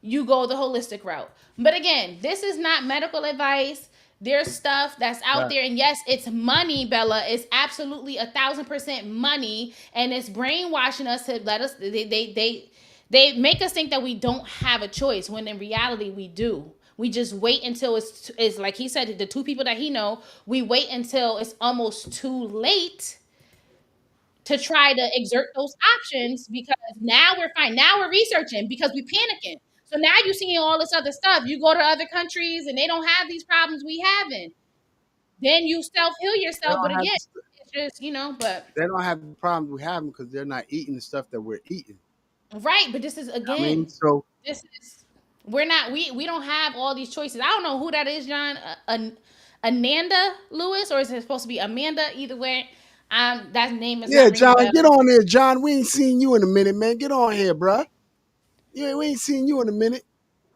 you go the holistic route. But again, this is not medical advice. There's stuff that's out Right. there, and yes, it's money, Bella. It's absolutely 1,000% money, and it's brainwashing us to let us. They make us think that we don't have a choice when in reality we do. We just wait until it's like he said, the two people that he know, we wait until it's almost too late to try to exert those options, because now we're fine. Now we're researching because we panicking. So now you're seeing all this other stuff. You go to other countries and they don't have these problems we having. Then you self heal They yourself. But don't have again, the, it's just, but they don't have the problems we have because they're not eating the stuff that we're eating. right. But this is I mean, again, so this is we're not we don't have all these choices. I don't know who that is, John. Ananda Lewis, or is it supposed to be Amanda? Either way, that name is yeah, not ringing a John, bell. get on there, John. We ain't seen you in a minute, man. Get on here, bruh. Yeah, we ain't seen you in a minute.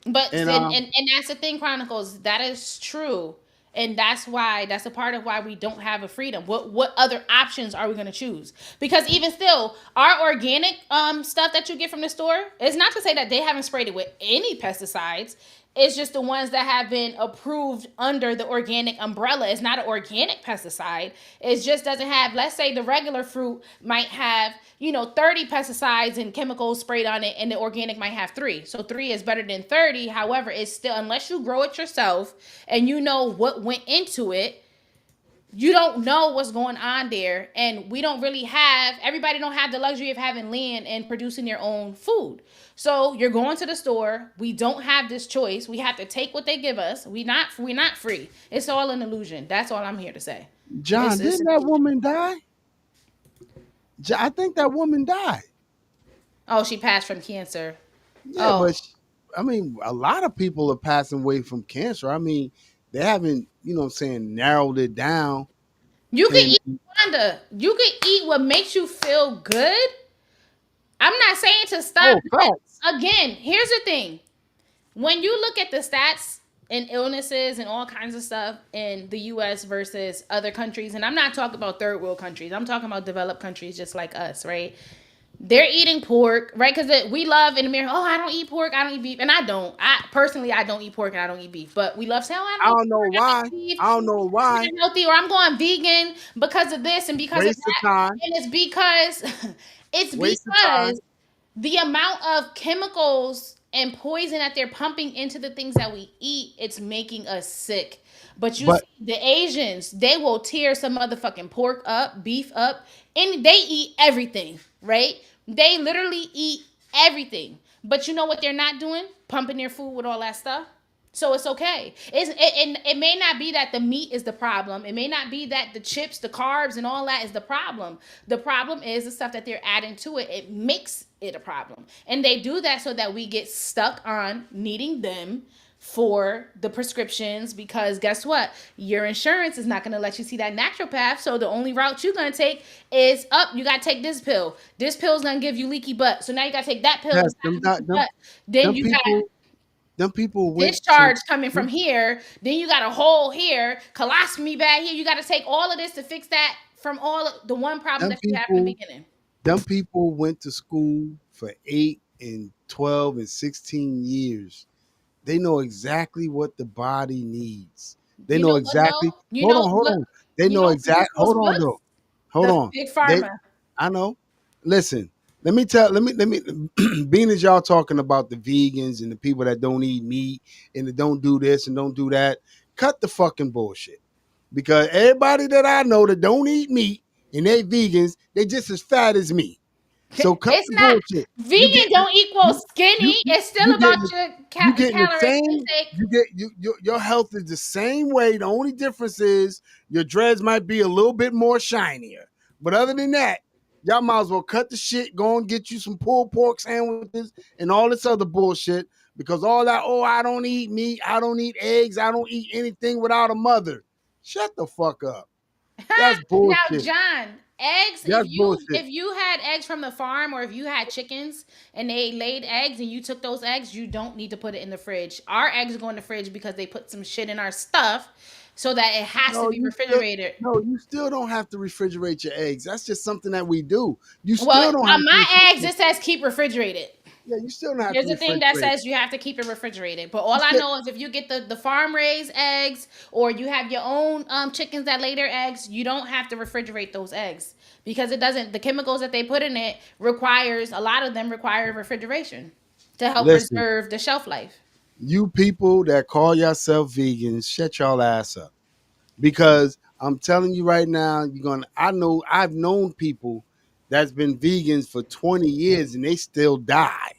But And and that's the thing, Chronicles. That is true, and that's a part of why we don't have a freedom. What other options are we going to choose? Because even still, our organic stuff that you get from the store is not to say that they haven't sprayed it with any pesticides. It's just the ones that have been approved under the organic umbrella. It's not an organic pesticide. It just doesn't have, let's say the regular fruit might have, 30 pesticides and chemicals sprayed on it, and the organic might have three. So three is better than 30. However, it's still, unless you grow it yourself and you know what went into it, you don't know what's going on there. And we don't really have, everybody don't have the luxury of having land and producing their own food. So you're going to the store. We don't have this choice. We have to take what they give us. We're not free. It's all an illusion. That's all I'm here to say. John, It's didn't an that illusion. woman die? I think that woman died. Oh, she passed from cancer. Yeah, Oh, I mean, a lot of people are passing away from cancer. I mean, they haven't, what I'm saying, narrowed it down. you can And eat, Wanda. You can eat what makes you feel good. I'm not saying to stop, oh, facts. but again, here's the thing. When you look at the stats and illnesses and all kinds of stuff in the US versus other countries, and I'm not talking about third world countries, I'm talking about developed countries just like us, right? They're eating pork, right? Because we love in America, oh, I don't eat pork, I don't eat beef. And I don't. I don't eat pork and I don't eat beef. But we love saying, oh, I I don't eat don't know pork, I don't why. eat beef. I don't know why. I'm healthy, or I'm going vegan because of this and because of Waste of that. time. And it's because it's Waste of time. because the amount of chemicals and poison that they're pumping into the things that we eat, it's making us sick. But you But see, the Asians, they will tear some motherfucking pork up, beef up, and they eat everything, right? They literally eat everything. But you know what they're not doing? Pumping their food with all that stuff. So it's okay. It may not be that the meat is the problem. It may not be that the chips, the carbs, and all that is the problem. The problem is the stuff that they're adding to it. It makes it a problem. And they do that so that we get stuck on needing them for the prescriptions, because guess what? Your insurance is not going to let you see that naturopath. So the only route you're going to take is up. You got to take this pill. This pill is going to give you leaky butt. So now you got to take that pill. yes, It's not leaky butt. Then them you got people went to discharge coming from here. Then you got a hole here, colostomy bag here. You got to take all of this to fix that from all the one problem them that you have in the people beginning. them people went to school for 8 and 12 and 16 years. They know exactly what the body needs. They You know know what exactly. though? You Hold know on, hold what? on. They You know know who exact. makes those Hold on, though. books? Hold The on. big They. pharma. I know. Listen. Let me tell. Let me. Being as y'all talking about the vegans and the people that don't eat meat and that don't do this and don't do that, cut the fucking bullshit. Because everybody that I know that don't eat meat and they vegans, they just as fat as me. So cut It's the not bullshit. You get vegan. Don't equal you skinny. you you, It's still you about getting your you getting the calorie same. intake. You get your health is the same way. The only difference is your dreads might be a little bit more shinier. But other than that, y'all might as well cut the shit. Go and get you some pulled pork sandwiches and all this other bullshit. Because all that, oh, I don't eat meat, I don't eat eggs, I don't eat anything without a mother. Shut the fuck up. That's Now, bullshit. John, eggs, That's bullshit. if you had eggs from the farm, or if you had chickens and they laid eggs and you took those eggs, you don't need to put it in the fridge. Our eggs go in the fridge because they put some shit in our stuff so that it has to No, be you still refrigerated. no, you still don't have to refrigerate your eggs. That's just something that we do. You Well, still don't have on to my eggs, refrigerate. it says keep refrigerated. Yeah, you still don't have to There's a thing that refrigerate. says you have to keep it refrigerated. But You all I still, know is if you get the farm raised eggs, or you have your own chickens that lay their eggs, you don't have to refrigerate those eggs, because it doesn't. The chemicals that they put in it requires, a lot of them require refrigeration to help listen, preserve the shelf life. you people that call yourself vegans, shut y'all ass up. Because I'm telling you right now, you're gonna. I've known people that's been vegans for 20 years and they still die.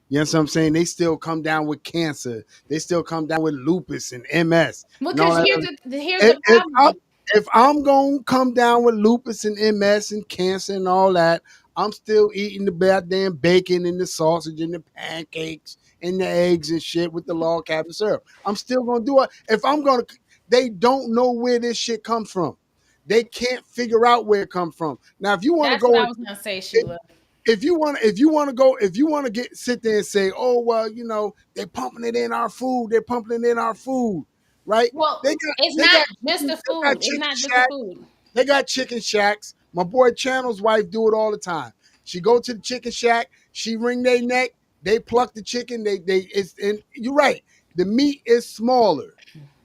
You know what I'm saying? They still come down with cancer. They still come down with lupus and MS and all Because that. here's If, the if, I'm, problem. if I'm going to come down with lupus and MS and cancer and all that, I'm still eating the goddamn bacon and the sausage and the pancakes and the eggs and shit with the log cabin syrup. I'm still going to do it. If I'm going to, they don't know where this shit comes from. They can't figure out where it comes from. Now, if you want to That's what go I and was gonna say, Sheila. if you want to go if you want to get sit there and say, oh well, they're pumping it in our food, they're pumping it in our food, right? Well, they got it's they not got just chicken, the they got food. It's chicken not just the shacks. food. They got chicken shacks. My boy Channel's wife do it all the time. She go to the chicken shack, she wring their neck, they pluck the chicken, they it's and you're right, the meat is smaller.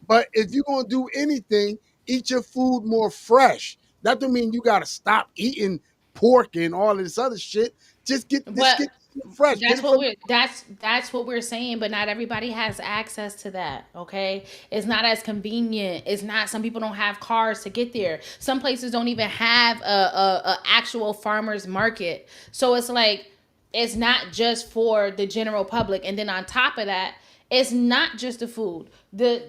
But if you're gonna do anything, eat your food more fresh. That don't mean you gotta stop eating pork and all of this other shit. Just But get it fresh. Get it from that's what we're saying, but not everybody has access to that, okay? It's not as convenient. It's not, some people don't have cars to get there. Some places don't even have a actual farmers market. So it's like, it's not just for the general public. And then on top of that, it's not just the food. The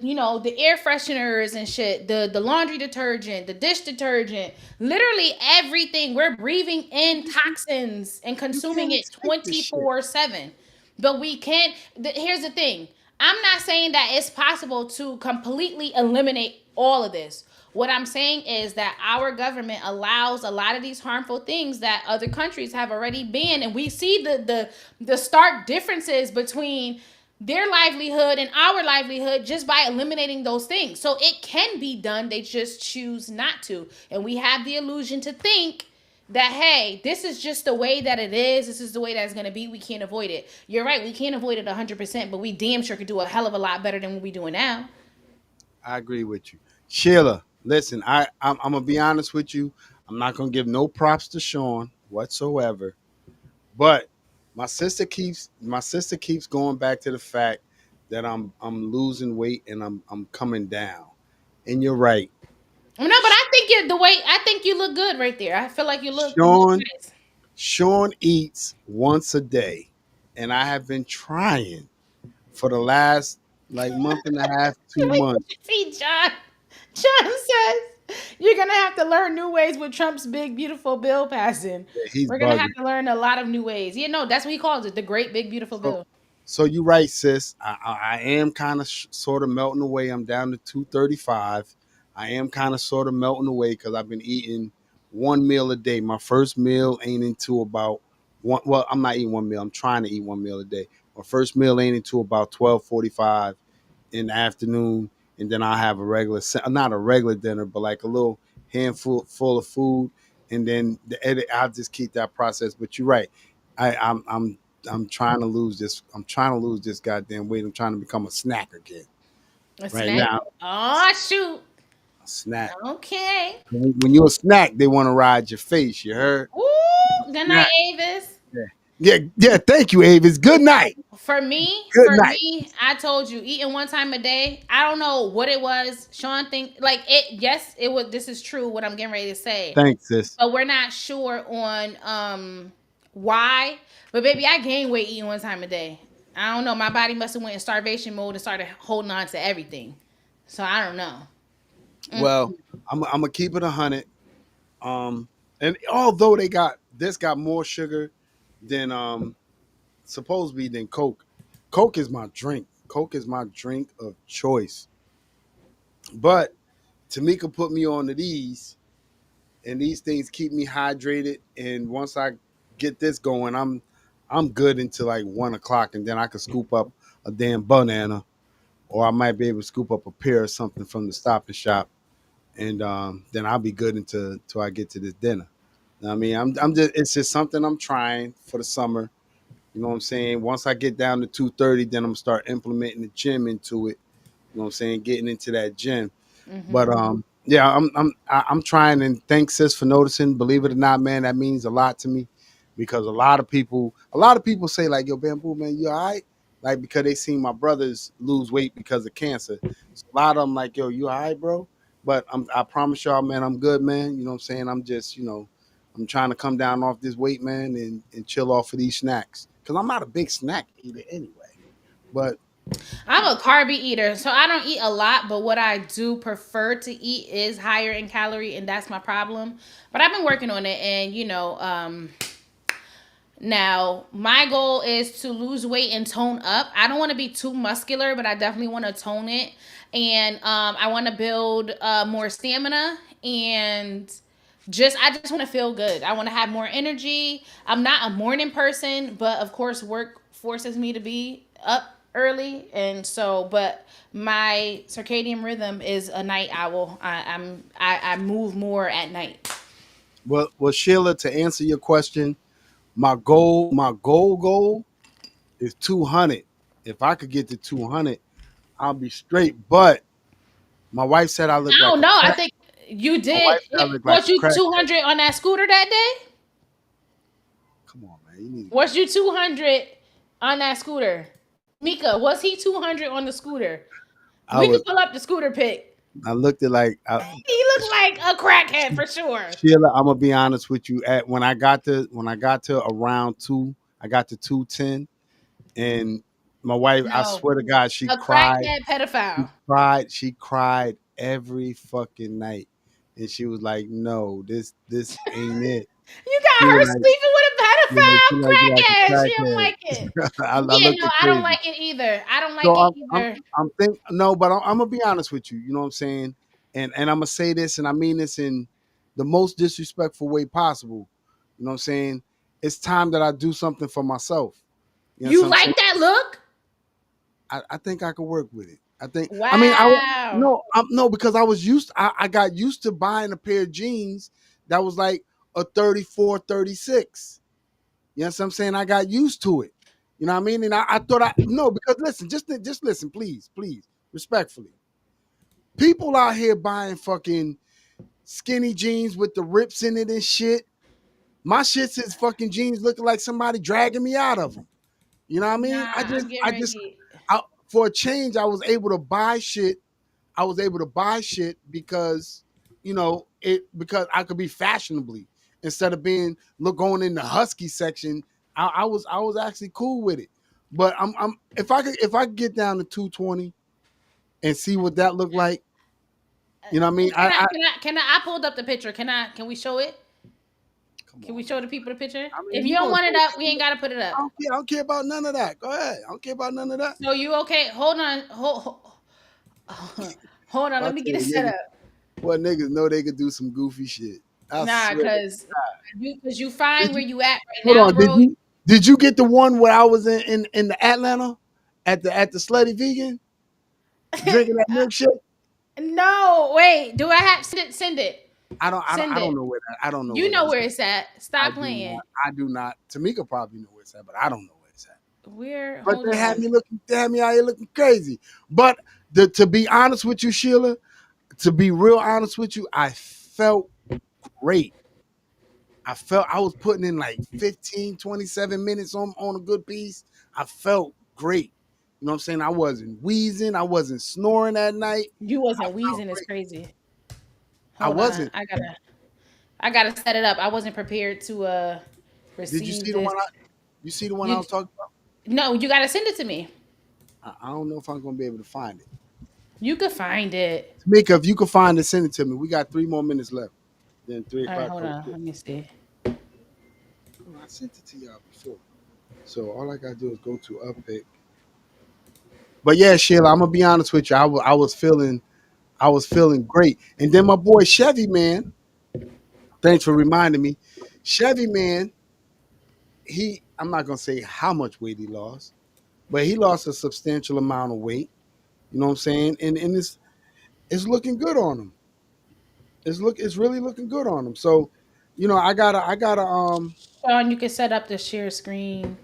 air fresheners and shit, the laundry detergent, the dish detergent, literally everything. We're breathing in toxins and you consuming can't it escape this shit. 24/7. But we can't. Here's the thing. I'm not saying that it's possible to completely eliminate all of this. What I'm saying is that our government allows a lot of these harmful things that other countries have already banned, and we see the stark differences between their livelihood and our livelihood just by eliminating those things. So it can be done. They just choose not to. And we have the illusion to think that, hey, this is just the way that it is. This is the way that it's going to be. We can't avoid it. You're right. We can't avoid it 100%, but we damn sure could do a hell of a lot better than what we're doing now. I agree with you. Sheila, listen, I'm gonna be honest with you. I'm not gonna give no props to Sean whatsoever. But my sister keeps going back to the fact that I'm losing weight and I'm coming down. And you're right. No, but I think I think you look good right there. I feel like you look Sean nice. Sean eats once a day, and I have been trying for the last like month and a half, 2 months. See, John. John says you're gonna have to learn new ways with Trump's big beautiful bill passing. Yeah, he's We're gonna have bugging. to learn a lot of new ways. Yeah, no, that's what he calls it, the great big beautiful So, bill. so you're right, sis. I am kind of sort of melting away. I'm down to 235. I am kind of sort of melting away because I've been eating one meal a day. My first meal ain't into about one. Well, I'm not eating one meal. I'm trying to eat one meal a day. My first meal ain't into about 12:45 in the afternoon, and then I have a regular, not a regular dinner, but like a little handful full of food, and then I'll just keep that process. But you're right, I'm trying to lose this. I'm trying to lose this goddamn weight. I'm trying to become a snack again. A Right snack. now, Oh shoot. a snack. Okay. When you're a snack, they want to ride your face. You heard? Ooh, good night, Snack. Avis. Yeah, yeah, yeah. Thank you, Avis. Good night. For Good night. me, I told you, eating one time a day. I don't know what it was. Sean think like it. Yes, it was. This is true. What I'm getting ready to say, Thanks, sis. but we're not sure on why. But baby, I gained weight eating one time a day. I don't know. My body must have went in starvation mode and started holding on to everything. So I don't know. Well, I'm gonna keep it 100. And although got more sugar than supposedly than Coke. Coke is my drink. Coke is my drink of choice. But Tamika put me on to these and these things keep me hydrated. And once I get this going, I'm good until like 1 o'clock, and then I can scoop up a damn banana, or I might be able to scoop up a pear or something from the Stop and Shop, and then I'll be good until I get to this dinner. I mean, I'm just it's just something I'm trying for the summer. You know what I'm saying? Once I get down to 2:30, then I'm gonna start implementing the gym into it. You know what I'm saying? Getting into that gym. But yeah, I'm trying, and thanks sis for noticing. Believe it or not, man, that means a lot to me because a lot of people say like, "Yo, Bamboo, man, you all right?" Like because they seen my brothers lose weight because of cancer. So a lot of them like, "Yo, you all right, bro?" But I promise y'all, man, I'm good, man. You know what I'm saying? I'm just, I'm trying to come down off this weight, man, and chill off of these snacks because I'm not a big snack eater anyway. But I'm a carby eater, so I don't eat a lot, but what I do prefer to eat is higher in calorie, and that's my problem. But I've been working on it, and now my goal is to lose weight and tone up. I don't want to be too muscular, but I definitely want to tone it, and I want to build more stamina and I just want to feel good. I want to have more energy. I'm not a morning person, but of course work forces me to be up early, and so but my circadian rhythm is a night owl. I move more at night. well, Sheila, to answer your question, my goal is 200. If I could get to 200, I'll be straight. But my wife said I look I like don't a know. I crack. think you My did. wife said I look like Was a you crackhead. 200 on that scooter that day? Come on, man, you need to get Was you 200 on that scooter? Mika, was he 200 on the scooter? I We was. could pull up the scooter pic. I looked at like He looked like a crackhead for sure. Sheila. I'm gonna be honest with you. At when I got to around two, I got to 210, and my wife. I No, swear to God, she a cried. crackhead She pedophile. cried. She cried every fucking night, and she was like, "No, this ain't it." You She got was her like, sleeping with a "Yeah, she pedophile like you like a crackhead. She don't crackhead." like it. I Yeah, looked no, at I don't crazy. like it either. I don't like So it I'm either. I'm think no, but I'm gonna be honest with you. You know what I'm saying? And I'm gonna say this, and I mean this in the most disrespectful way possible. You know what I'm saying? It's time that I do something for myself. You know what You I'm saying? like that look? I think I could work with it. I think. I mean, Wow. no, no, because I got used to buying a pair of jeans that was like a 34, 36. You know what I'm saying? I got used to it. You know what I mean? And I thought no, because listen, just listen, please, please, respectfully. People out here buying fucking skinny jeans with the rips in it and shit. My shit's is fucking jeans looking like somebody dragging me out of them. You know what I mean? Nah, I'm getting ready. For a change, I was able to buy shit. I was able to buy shit because, because I could be fashionably instead of being going in the husky section. I was actually cool with it. But I'm if I could get down to 220 and see what that looked like, you know what I mean? Can I pulled up the picture. Can we show it? Come Can we on, show man. the people the picture? I If mean, you you don't gonna want it say up, we ain't gotta put it up. I don't care about none of that. Go ahead. I don't care about none of that. So you okay? Hold on. Hold on. I'll Let me tell get it you, set niggas, up. what niggas know they could do some goofy shit. I Nah, swear. cause you find Did where you you at right hold now, on? Did bro. you did you get the one where I was in the Atlanta at the Slutty Vegan drinking that milkshake? No, wait. Do I have send it? Send it. I Send don't it. know where that I don't know You where know that's where at. it's at. I Stop do not. playing. I do not. Tamika probably know where it's at, but I don't know where it's at. Where? But Hold on. they had me out here looking crazy. But to be honest with you, Sheila, to be real honest with you, I felt great. I felt I was putting in like 15, 27 minutes on a good piece. I felt great. You know what I'm saying? I wasn't wheezing. I wasn't snoring at night. You I wasn't felt wheezing. It's great. crazy. I Hold on. wasn't. I gotta set it up. I wasn't prepared to Did you receive see the this. one you see the one I You was talking about? no, you gotta send it to me. I don't know if I'm gonna be able to find it. You could find it. Tamika, if you can find it, send it to me. We got 3 more minutes left. Then three All right, o'clock hold comes on. through. Let me see. Oh, I sent it to y'all before. So all I gotta do is go to Uppick. But yeah, Sheila, I'm gonna be honest with you. I was feeling great. And then my boy Chevy, man, Thanks for reminding me. Chevy man, I'm not gonna say how much weight he lost, but he lost a substantial amount of weight. You know what I'm saying? And it's looking good on him. It's really looking good on him. So, Sean, you can set up the share screen.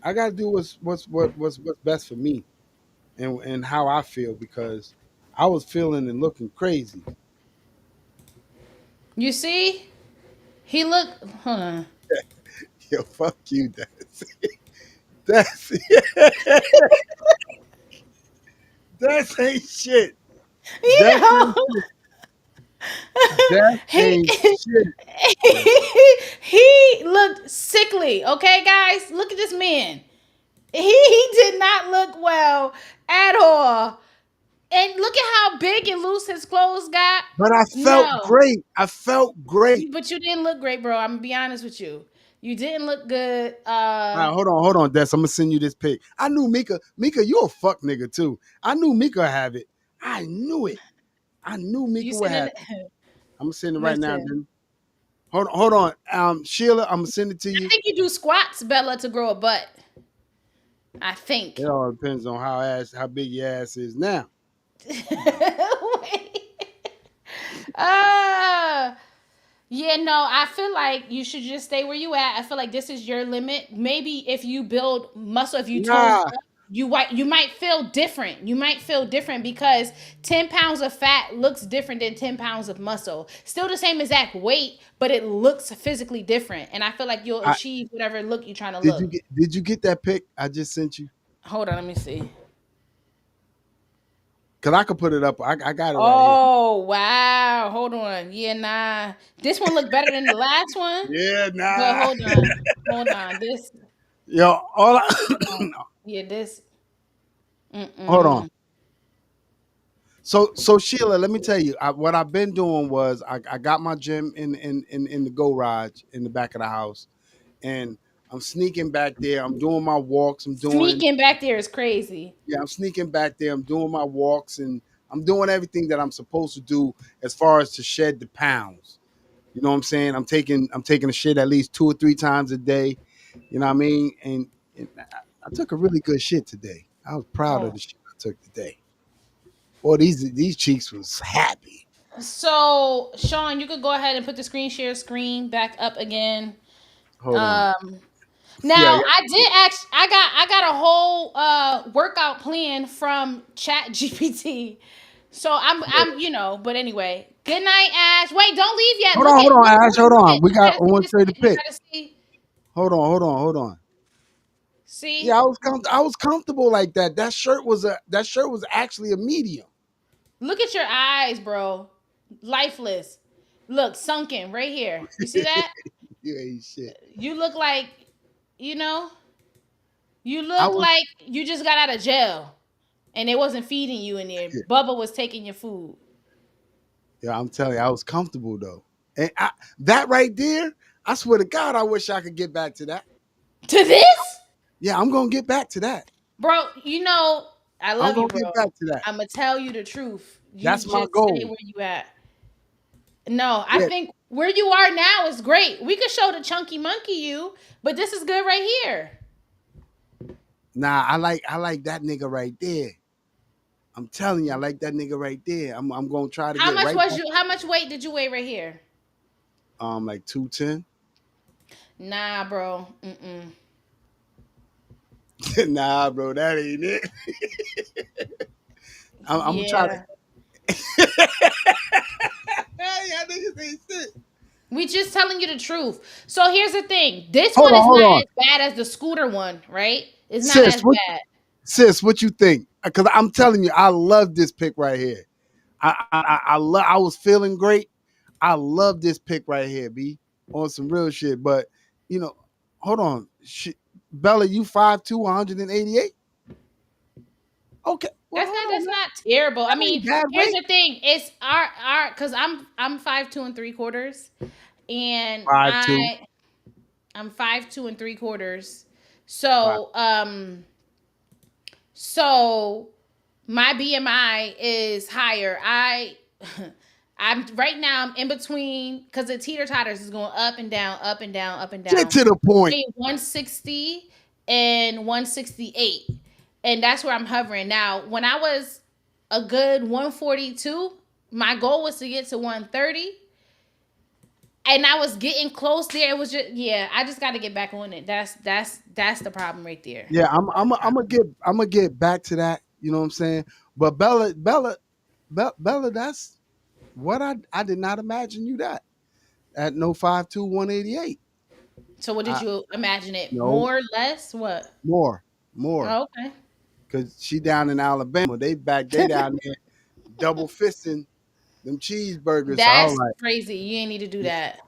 I gotta do what's best for me and how I feel because I was feeling and looking crazy. You see? He looked. Hold on. Yo, fuck you, that's that's ain't shit. You That know, ain't that he ain't shit. he looked sickly. Okay, guys, look at this man. He did not look well at all. And look at how big and loose his clothes got. But I felt No, great. I felt great. but you didn't look great, bro. I'm gonna be honest with you. You didn't look good. All right, hold on, Des. I'm gonna send you this pic. I knew Mika. Mika, you a fuck nigga too. I knew Mika would have it. I knew it. I knew You Mika would have sending? it. I'm gonna send it right now. Listen, Then hold on. Sheila, I'm gonna send it to I you. think you do squats, Bella, to grow a butt. I It think. all depends on how big your ass is now. Wait. Uh yeah, no, I feel like you should just stay where you at. I feel like this is your limit. Maybe if you build muscle, if you tone Nah, up, you might feel different. You might feel different because 10 pounds of fat looks different than 10 pounds of muscle. Still the same exact weight, but it looks physically different. And I feel like you'll I, achieve whatever look you're trying to did you look. get that pic I just sent you? Hold on, let me see. Cause I could put it up. I got it right here. Oh wow. Hold on. Yeah, nah. This one looked better than the last one. Yeah, But nah. hold on. Hold on. This Yo, hold on. Yeah, this. hold on. Mm-mm. So Sheila, let me tell you, what I've been doing was I got my gym in the garage in the back of the house, and I'm sneaking back there. I'm doing my walks. Sneaking back there is crazy. I'm sneaking back there. I'm doing my walks, and I'm doing everything that I'm supposed to do as far as to shed the pounds. You know what I'm saying? I'm taking a shit at least 2 or 3 times a day. You know what I mean? And I took a really good shit today. I was proud of Oh. the shit I took today. Boy, these cheeks was happy. So, Sean, you could go ahead and put the screen share screen back up again. Hold on. Um, Yeah, Now yeah. I did ask. I got a whole workout plan from Chat GPT. So I'm but anyway. Good night, Ash. Wait, don't leave yet. Hold on, Look Ash. at Hold on. you I gotta see want to this show you the man. You pic. gotta see. Hold on. Yeah, See? I was comfortable like that. That shirt was actually a medium. Look at your eyes, bro. Lifeless. Look, sunken right here. You see that? You ain't shit. You look like, you know, you I look was like you just got out of jail and they wasn't feeding you in there. yeah, Bubba was taking your food. yeah, I'm telling you, I was comfortable though. And that right there, I swear to God, I wish I could get back to that. To this? Yeah, I'm gonna get back to that. Bro, I I'm love you, gonna bro. get back to that. I'm gonna tell you the truth. You That's my just stay goal. where you at. No, I Yeah. think where you are now is great. We could show the chunky monkey you, but this is good right here. Nah, I like that nigga right there. I'm telling you, I like that nigga right there. I'm gonna try to How get much right was back. you? How much weight did you weigh right here? Like 210. Nah, bro. Mm-mm. Nah, bro, that ain't it. I'm gonna try to. Yeah. Hey, y'all niggas ain't shit. We just telling you the truth. So here's the thing. This Hold one on, is hold not on, as bad as the scooter one, right? It's not sis. as What bad. what you think? Because I'm telling you, I love this pick right here. I was feeling great. I love this pick right here, B, on some real shit. But you know, hold on, Bella, you 5'2", 188. Okay, well, That's hold not on, that's man. not terrible. I That mean, ain't bad here's weight. the thing. It's our because I'm 5'2 3/4, and 5'2", I'm 5'2 3/4. 5. So my BMI is higher. I'm right now. I'm in between because the teeter totters is going up and down, up and down, up and Get down. to the point. Between 160 and 168, and that's where I'm hovering now. When I was a good 142, my goal was to get to 130, and I was getting close there. It was just yeah. I just got to get back on it. That's the problem right there. Yeah, That's the I'm problem. gonna get back to that. You know what I'm saying? But Bella, that's what I did not imagine you that at no 5'2", 188. So what did I you imagine it? no More, less, what? more more Oh, okay. because she down in Alabama. They down there double fisting them cheeseburgers. So I was That's like, crazy. You ain't need to do yeah, that.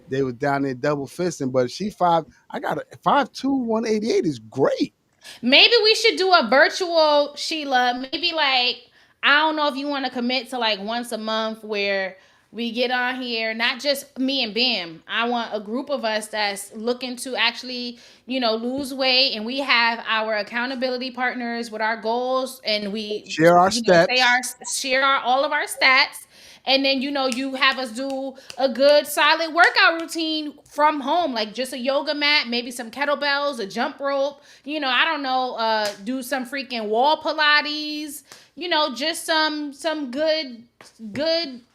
they was down there double fisting. But she five. I got a 5'2", 188 is great. Maybe we should do a virtual Sheila. Maybe like I don't know if you want to commit to like once a month where we get on here, not just me and Bam. I want a group of us that's looking to actually, lose weight, and we have our accountability partners with our goals, and we, Share our say steps. our share all of our stats, and then you have us do a good solid workout routine from home, like just a yoga mat, maybe some kettlebells, a jump rope, I don't know, do some freaking wall pilates, just some good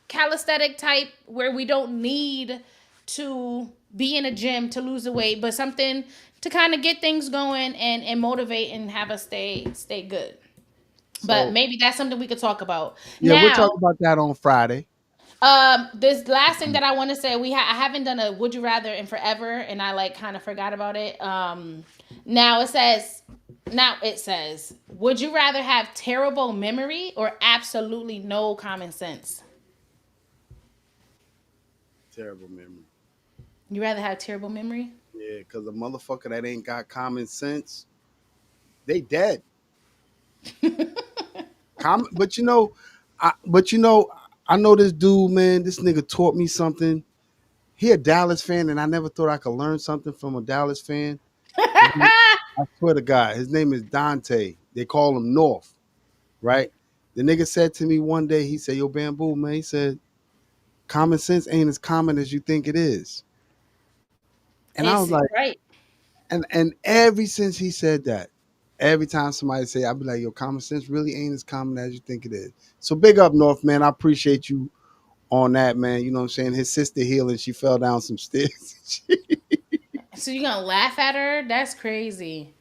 calisthenic type where we don't need to be in a gym to lose the weight, but something to kind of get things going and motivate and have us stay good. But So maybe that's something we could talk about. yeah, we'll Now, talk about that on Friday. this last thing that I want to say, I haven't done a would you rather in forever, and I like kind of forgot about it. Now it says, would you rather have terrible memory or absolutely no common sense? Terrible memory. You rather have terrible memory? Yeah, because a motherfucker that ain't got common sense, they dead. But I know this dude, man. This nigga taught me something. He a Dallas fan, and I never thought I could learn something from a Dallas fan. His name- I swear to God, his name is Dante. They call him North, right? The nigga said to me one day, he said, "Yo, Bamboo, man," he said, "common sense ain't as common as you think it is." And I was It's like, right. and ever since he said that, every time somebody say, I'll be like, "Yo, common sense really ain't as common as you think it is." So big up, North, man. I appreciate you on that, man. You know what I'm saying? His sister healing, she fell down some stairs. So you gonna laugh at her? That's crazy.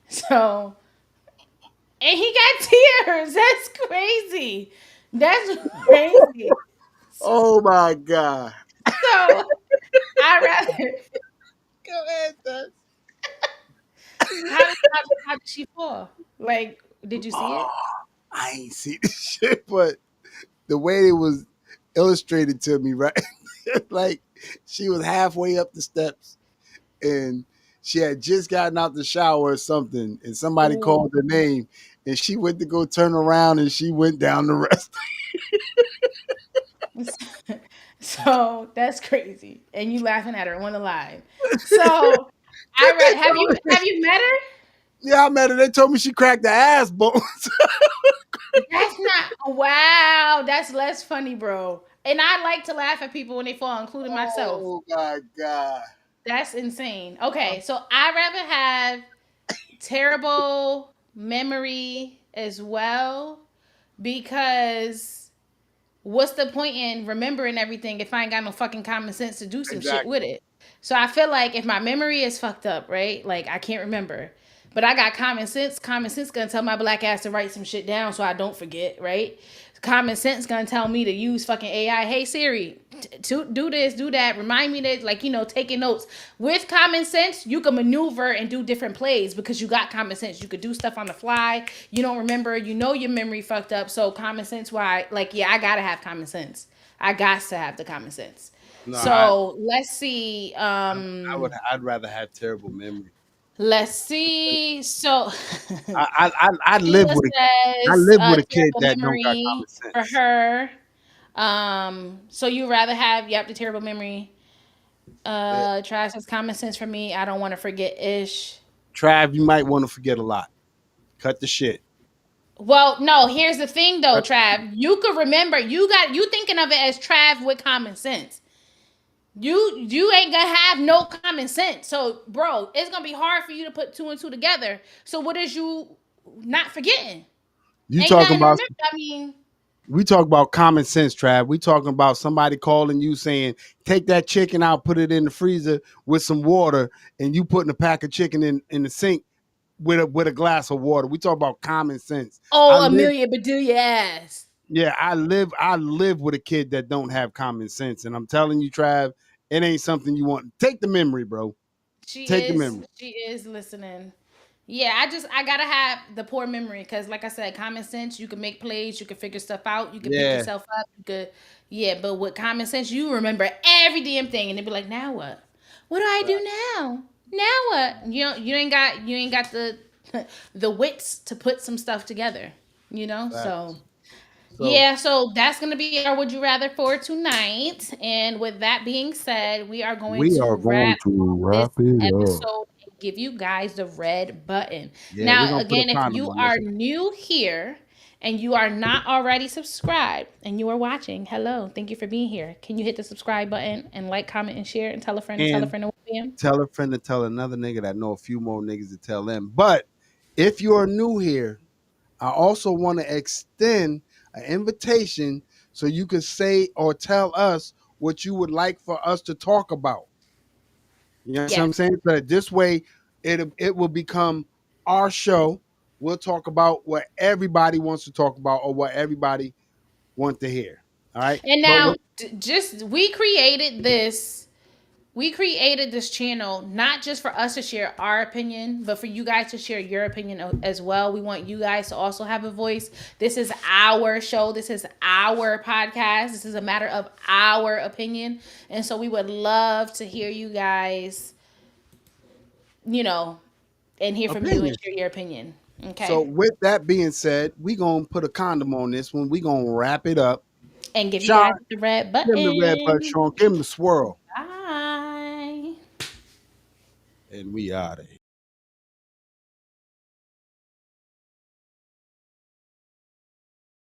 So, and he got tears. That's crazy. That's crazy. Oh my God. So I rather. Go ahead, Dad. How did she fall? Like, did you see Oh, it? I ain't see this shit, but the way it was illustrated to me, right? Like she was halfway up the steps and she had just gotten out the shower or something, and somebody Ooh. called her name, and she went to go turn around, and she went down the rest. So that's crazy, and you laughing at her on the line. So have you met her? Yeah, I met her. They told me she cracked the ass bones. That's not wow. That's less funny, bro. And I like to laugh at people when they fall, including myself. Oh my God. That's insane. Okay, so I rather have terrible memory as well because what's the point in remembering everything if I ain't got no fucking common sense to do some shit with Exactly. it? So I feel like if my memory is fucked up, right? Like I can't remember. But I got common sense gonna tell my black ass to write some shit down so I don't forget, right? Common sense gonna tell me to use fucking AI. Hey Siri, to do this, do that. Remind me that, like, taking notes. With common sense, you can maneuver and do different plays because you got common sense. You could do stuff on the fly. You don't remember. Your memory fucked up. So common sense, why? Like, yeah, I gotta have common sense. I got to have the common sense. No, So let's see. I'd rather have terrible memory. Let's see. So I live Sheila with I says live with a kid terrible that don't got memory common for sense. her. So you rather have the terrible memory. Yeah. Trash says common sense for me. I don't want to forget ish. Trav, you might want to forget a lot. Cut the shit. Well, no, here's the thing though, That- Trav. You could remember you thinking of it as Trav with common sense. You ain't gonna have no common sense. So, bro, it's gonna be hard for you to put two and two together. So what is you not forgetting? You Ain't talking nothing to about remember. I mean, we talk about common sense, Trav. We talking about somebody calling you saying, take that chicken out, put it in the freezer with some water, and you putting a pack of chicken in the sink with a glass of water. We talk about common sense. I oh, live Amelia Bedelia ass. Yeah, I live with a kid that don't have common sense. And I'm telling you, Trav, it ain't something you want. Take the memory, bro. She Take the is memory. she is listening. Yeah, I gotta have the poor memory because, like I said, common sense. You can make plays, you can figure stuff out, you can pick Yeah. yourself up. You could, yeah. But with common sense, you remember every damn thing, and they be like, "Now what? What do I do now? Now what?" You ain't got the the wits to put some stuff together. So Facts. So yeah, so that's going to be our Would You Rather for tonight. And with that being said, we are going we to are going wrap to this wrap it up. episode and give you guys the red button. Yeah, we're Now, gonna put a again, if condom you on this are one. new here and you are not already subscribed and you are watching, hello, thank you for being here. Can you hit the subscribe button and like, comment, and share and tell a friend and tell a And friend to welcome? tell a friend to tell another nigga that know a few more niggas to tell them. But if you're new here, I also want to extend an invitation so you can say or tell us what you would like for us to talk about. You know what Yes. I'm saying? So that this way it will become our show. We'll talk about what everybody wants to talk about or what everybody wants to hear. All right. And But now, just we created this channel not just for us to share our opinion, but for you guys to share your opinion as well. We want you guys to also have a voice. This is our show. This is our podcast. This is a matter of our opinion. And so we would love to hear you guys, you know, and hear from you and opinions. share your opinion. So Okay. with that being said, we gonna put a condom on this one. We gonna wrap it up. And give you Sean, guys the red give him the red button, button. Sean. Give him the swirl. Bye. And we out of here.